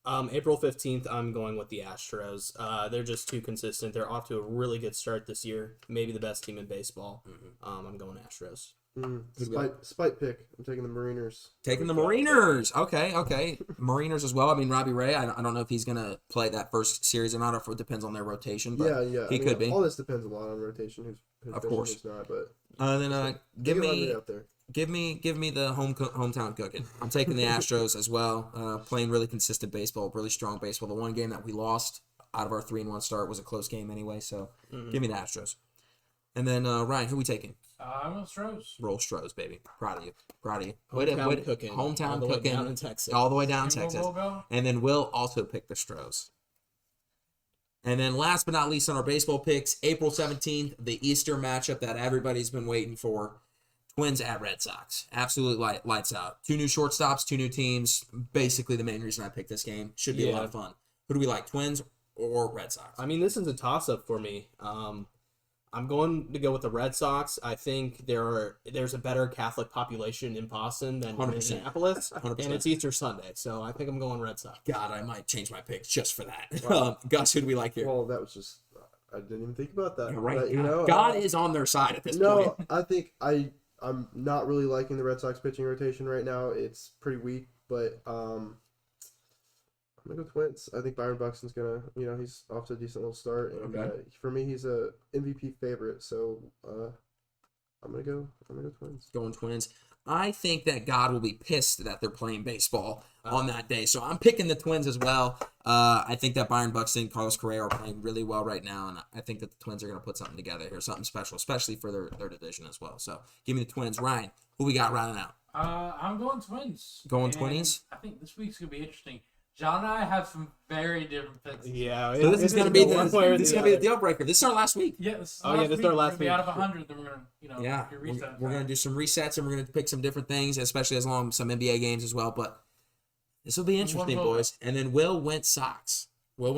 April 15th, I'm going with the Astros. They're just too consistent. They're off to a really good start this year. Maybe the best team in baseball. I'm going Astros. Spite pick. I'm taking the Mariners. Taking the Mariners. Okay. Mariners as well. I mean, Robbie Ray, I don't know if he's going to play that first series or not, or if it depends on their rotation. But Yeah. He could be. All this depends a lot on rotation. Who's Of pitching, course. who's not, but Then give me out there. Give me the hometown cooking. I'm taking the Astros as well. Playing really consistent baseball, really strong baseball. The one game that we lost out of our 3-1 start was a close game anyway. So give me the Astros. And then Ryan, who we taking? I'm with Stros. Roll Stros, baby. Proud of you. Hometown cooking. Hometown all the way cooking. down in Texas. All the way down in Go, Texas. go, go. And then Will also pick the Stros. And then last but not least on our baseball picks, April 17th, the Easter matchup that everybody's been waiting for. Twins at Red Sox. Absolute lights out. 2 new shortstops, 2 new teams. Basically the main reason I picked this game. Should be a lot of fun. Who do we like, Twins or Red Sox? I mean, this is a toss-up for me. I'm going to go with the Red Sox. I think there's a better Catholic population in Boston than 100%. Minneapolis, 100%. and it's Easter Sunday, so I think I'm going Red Sox. God, I might change my pick just for that. Gus, who do we like here? Well, that was just I didn't even think about that. Yeah, right. But, God is on their side at this point. No, I think I'm not really liking the Red Sox pitching rotation right now. It's pretty weak, but I'm gonna go Twins. I think Byron Buxton's gonna, he's off to a decent little start, and for me, he's a MVP favorite. So I'm gonna go Twins. Going Twins. I think that God will be pissed that they're playing baseball on that day. So I'm picking the Twins as well. I think that Byron Buxton, Carlos Correa are playing really well right now, and I think that the Twins are going to put something together here, something special, especially for their division as well. So give me the Twins. Ryan, who we got rounding out? I'm going Twins. Going And Twins? I think this week's gonna be interesting. John and I have some very different picks. Yeah, So this is going to be one way or the deal breaker. This is our last week. Yeah, this is this is our last We're gonna be out week. of 100, then we're gonna, Yeah, do we're reset. going to do some resets, and we're going to pick some different things, especially as long as some NBA games as well. But this will be interesting, Will. boys. And then Will went Sox. Will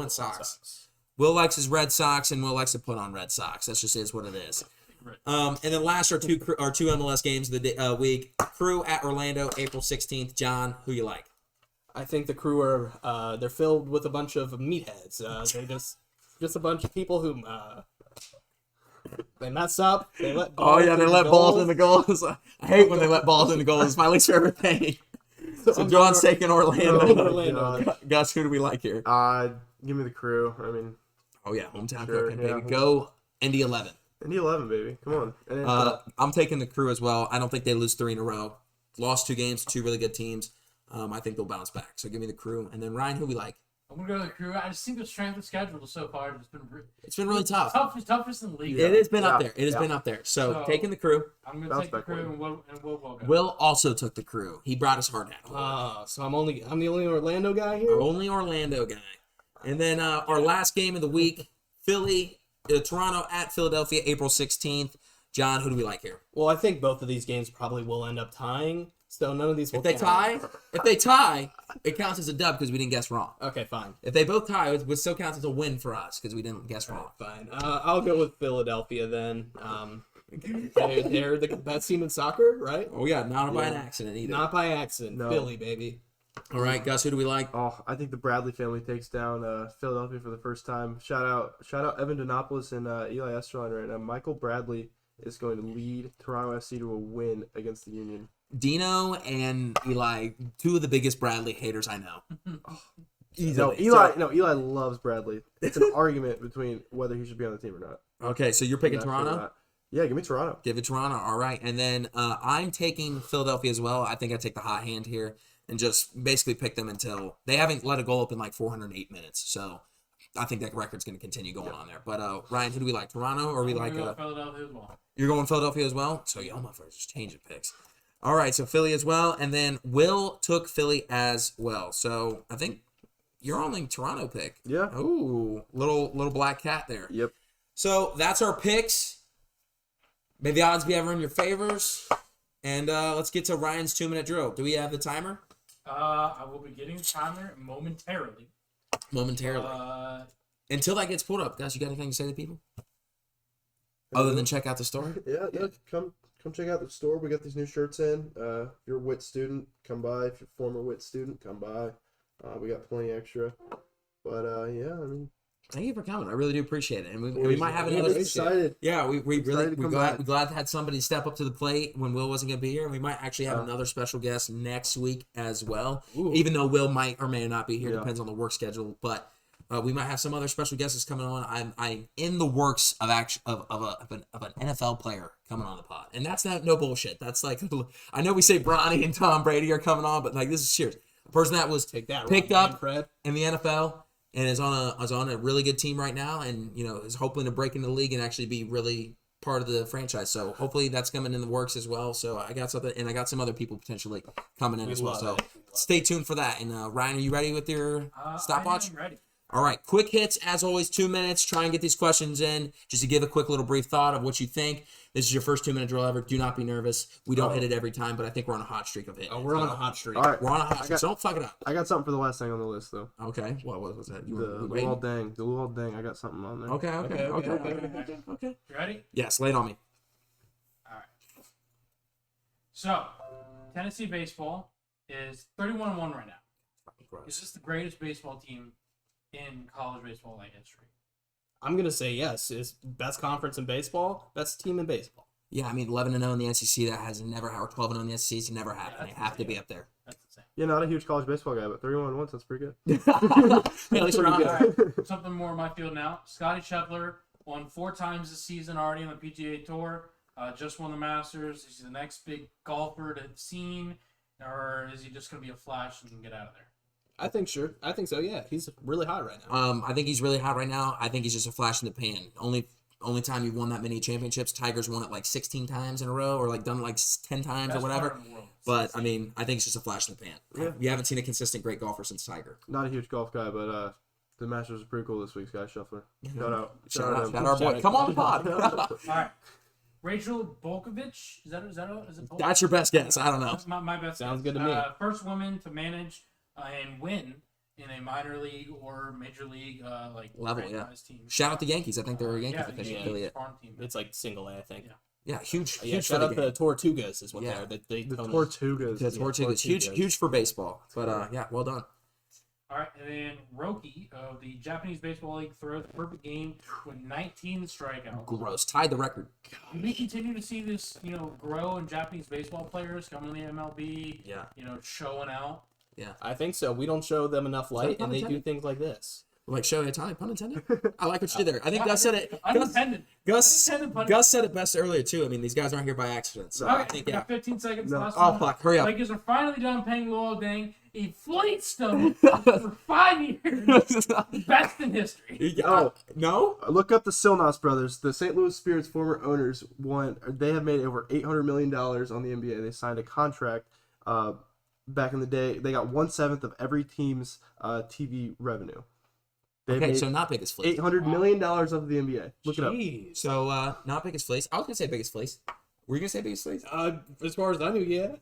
likes his Red Sox, and Will likes to put on Red Sox. That's just is what it is. Right. And then last are two MLS games of the week. Crew at Orlando, April 16th. John, who you like? I think the Crew are they're filled with a bunch of meatheads. They're just a bunch of people who they mess up. They let balls in the goals. I hate when they let balls in the goals. It's my least favorite thing. So John's taking Orlando. Orlando. Gus, who do we like here? Give me the Crew. I mean, Oh yeah, hometown Sure, cooking, yeah. baby. Go Indy 11. Indy 11, baby. Come on. And then, I'm taking the Crew as well. I don't think they lose 3 in a row. Lost 2 games, 2 really good teams. I think they'll bounce back. So give me the Crew. And then Ryan, who we like? I'm gonna go to the Crew. I just think the strength of schedule so far has been It's been really tough. toughest in the league. It has been up Yeah, there. It has yeah. been up there. So So- taking the Crew. I'm gonna Bounce take the back Crew, win. and Will go. Will also took the Crew. He brought his heart out. So I'm the only Orlando guy here. Our only Orlando guy. And then our last game of the week, Toronto at Philadelphia, April 16th. John, who do we like here? Well, I think both of these games probably will end up tying. So none of these will If they count. tie, it counts as a dub because we didn't guess wrong. Okay, fine. If they both tie, it would still count as a win for us because we didn't guess wrong. Fine. I'll go with Philadelphia then. They're the best team in soccer, right? Oh yeah, not by an accident either. Not by accident. No. Philly, baby. All right, Gus, who do we like? Oh, I think the Bradley family takes down Philadelphia for the first time. Shout out Evan Donopoulos and Eli Esterline right now. Michael Bradley is going to lead Toronto FC to a win against the Union. Dino and Eli, two of the biggest Bradley haters I know. Easily. Eli loves Bradley. It's an argument between whether he should be on the team or not. Okay, so you're picking I'm not sure Toronto? or not. Yeah, give me Toronto. Give it Toronto. All right. And then I'm taking Philadelphia as well. I think I take the hot hand here and just basically pick them until they haven't let a goal up in like 408 minutes. So I think that record's going to continue going on there. But Ryan, who do we like? Toronto or we I'm like gonna go Philadelphia as well. You're going Philadelphia as well? So y'all motherfuckers just changing picks. All right, so Philly as well. And then Will took Philly as well. So I think you're only Toronto pick. Yeah. Ooh, little black cat there. Yep. So that's our picks. May the odds be ever in your favors. And let's get to Ryan's 2-minute drill. Do we have the timer? I will be getting the timer momentarily. Until that gets pulled up. Guys, you got anything to say to people? Other than check out the store? Yeah. Come check out the store. We got these new shirts in. If you're a WIT student, come by. If you're a former WIT student, come by. We got plenty extra. But yeah, I mean, thank you for coming. I really do appreciate it. And we might have another. Excited. Yeah, we Excited glad to have somebody step up to the plate when Will wasn't going to be here. And we might actually have another special guest next week as well. Ooh. Even though Will might or may not be here, Yeah. depends on the work schedule. But we might have some other special guests coming on. I'm in the works of an NFL player coming on the pod, and that's no bullshit. That's like, I know we say Bronny and Tom Brady are coming on, but like this is serious. A person that was picked up Fred. in the NFL and is on a really good team right now, and is hoping to break into the league and actually be really part of the franchise. So hopefully that's coming in the works as well. So I got something, and I got some other people potentially coming in as well. So stay tuned for that. And Ryan, are you ready with your stopwatch? I am ready. All right, quick hits as always, 2 minutes. Try and get these questions in just to give a quick little brief thought of what you think. This is your first 2-minute drill ever. Do not be nervous. We don't hit it every time, but I think we're on a hot streak of hitting. Oh, we're on a hot streak. All right. We're on a hot streak, so don't fuck it up. I got something for the last thing on the list, though. Okay, what was that? You The were waiting? Luol Deng. I got something on there. Okay. You ready? Yes, lay it on me. All right. So, Tennessee baseball is 31-1 right now. Is this the greatest baseball team in college baseball history? I'm going to say yes. It's best conference in baseball, best team in baseball. Yeah, I mean 11-0 in the SEC. That has never happened. 12-0 in the SEC. It's never happened. They have to be up there. That's insane. Yeah, not a huge college baseball guy, but 31-1 sounds pretty good. At least we're All not. right, something more in my field now. Scotty Scheffler won 4 times this season already on the PGA Tour. Just won the Masters. Is he the next big golfer to have seen, or is he just going to be a flash and get out of there? I think so, yeah. He's really hot right now. I think he's really hot right now. I think he's just a flash in the pan. Only time you've won that many championships. Tiger's won it like 16 times in a row, or like done like 10 times Best or whatever. player in the world. But I mean, I think it's just a flash in the pan. Yeah. You haven't seen a consistent great golfer since Tiger. Not a huge golf guy, but the Masters was pretty cool this week, Scotty Scheffler. Shout out. Shout out him. our boy. out. Come on the pod. All right. Rachel Bolkovich, is it Bolkovich? That's your best guess. I don't know. That's my best. Sounds guess. good to me. First woman to manage and win in a minor league or major league Level, yeah. franchise team. Shout out the Yankees. I think they're a Yankees Yeah, the official Yankees affiliate. farm team. It's like single A, I think. Yeah. Yeah, huge. Yeah, Huge shout for out the the game. Tortugas is what Yeah. they The tell me. Tortugas. The Tortugas. Huge for baseball. But yeah, well done. All right, and then Roki of the Japanese Baseball League throws a perfect game with 19 strikeouts. Gross. Tied the record. Do we continue to see this, grow in Japanese baseball players coming to the MLB? Yeah. Showing out. I think so. We don't show them enough light, and they do things like this. Like Shohei Ohtani, pun intended. I like what you did there. I think Gus said it. Unintended. Gus Unintended pun. Gus said it best earlier too. I mean, these guys aren't here by accident. So I Okay, think we yeah. got 15 seconds No. left. Oh fuck! Hurry up. Lakers are finally done paying Luol Deng. He fleeced them for 5 years. Best in history. Oh no! Look up the Silnos brothers. The St. Louis Spirits former owners they have made over $800 million on the NBA. They signed a contract back in the day. They got 1/7 of every team's TV revenue. They Okay, made so not biggest fleece. $800 million off of the NBA. Look it up. Jeez. So not biggest fleece. I was gonna say biggest fleece. Were you gonna say biggest fleece? As far as I knew, yeah.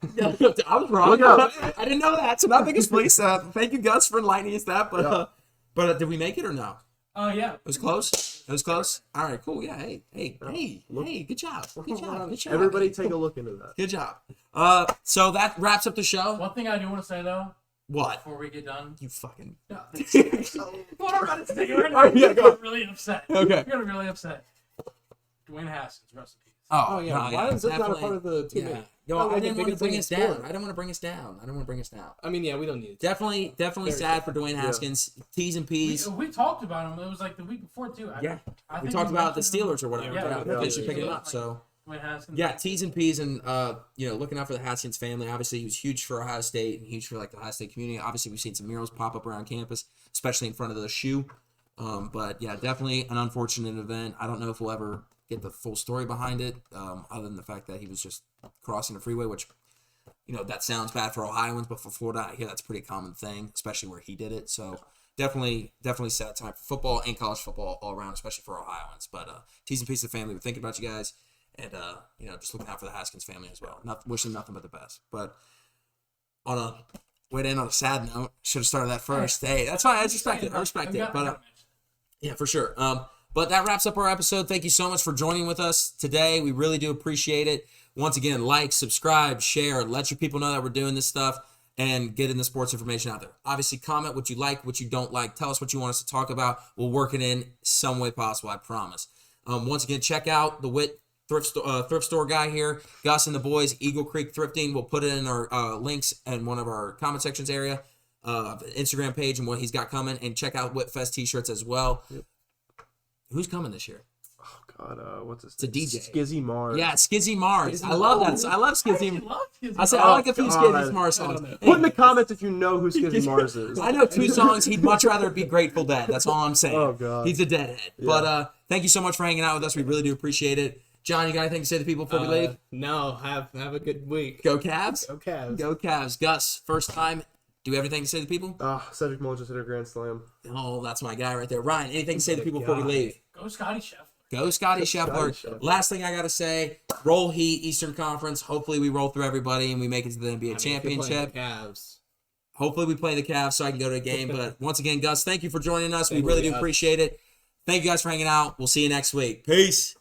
I was wrong. Look it up. I didn't know that. So not biggest fleece. Thank you, Gus, for enlightening us that. But but did we make it or no? Oh, yeah. It was close. It was close. All right, cool. Yeah. Hey. Good job. Good job. Everybody take a look into that. Good job. So that wraps up the show. One thing I do want to say, though, What? Before we get done. You fucking. No, what I'm about to say, you're Yeah, go on. really upset. Okay. You're gonna be really upset. Dwayne Haskins, rest in peace. Oh yeah, why is this not a definitely. part of the 2 Yeah. minute? No, Not I like the didn't want to biggest thing bring in us down. sport. I don't want to bring us down. I don't want to bring us down. I mean, yeah, we don't need it. Definitely Very sad for Dwayne Haskins. T's and P's. We talked about him. It was like the week before too. Yeah. I We think talked about the mentioned him. Steelers or whatever. Yeah, Yeah, they should pick him yeah. up. So Dwayne Haskins. yeah, T's and P's, and looking out for the Haskins family. Obviously, he was huge for Ohio State and huge for like the Ohio State community. Obviously, we've seen some murals pop up around campus, especially in front of the shoe. But yeah, definitely an unfortunate event. I don't know if we'll ever get the full story behind it, other than the fact that he was just crossing the freeway, which, that sounds bad for Ohioans, but for Florida, I hear that's a pretty common thing, especially where he did it. So definitely sad time for football and college football all around, especially for Ohioans. But T's and P's of the family, we're thinking about you guys, and just looking out for the Haskins family as well. Wishing nothing but the best. But on a way to end on a sad note, should have started that first. Hey, that's fine. I respect it. But yeah, for sure. But that wraps up our episode. Thank you so much for joining with us today. We really do appreciate it. Once again, like, subscribe, share, let your people know that we're doing this stuff and getting the sports information out there. Obviously, comment what you like, what you don't like. Tell us what you want us to talk about. We'll work it in some way possible, I promise. Once again, check out the WIT thrift store guy here, Gus and the boys, Eagle Creek Thrifting. We'll put it in our links in one of our comment sections area, Instagram page and what he's got coming. And check out WITFest t-shirts as well. Yep. Who's coming this year? Oh God, what's his name? It's a DJ. Skizzy Mars. Yeah, Skizzy Mars. I love that. I love Skizzy. I said I like a few Skizzy Mars songs. Put in the comments if you know who Skizzy Mars is. I know 2 songs. He'd much rather be Grateful Dead. That's all I'm saying. Oh God, he's a deadhead. Yeah. But thank you so much for hanging out with us. We really do appreciate it. John, you got anything to say to people before we leave? No. Have a good week. Go Cavs. Go Cavs. Go Cavs. Gus, first time. Do you have anything to say to people? Cedric Mull just hit a grand slam. Oh, that's my guy right there. Ryan, anything to say to people before we leave? Go Scotty Scheffler. Go Scotty Scheffler. Last thing I got to say, roll Heat, Eastern Conference. Hopefully we roll through everybody and we make it to the NBA championship. Cavs. Hopefully we play the Cavs so I can go to a game. But once again, Gus, thank you for joining us. We really do appreciate it. Thank you guys for hanging out. We'll see you next week. Peace.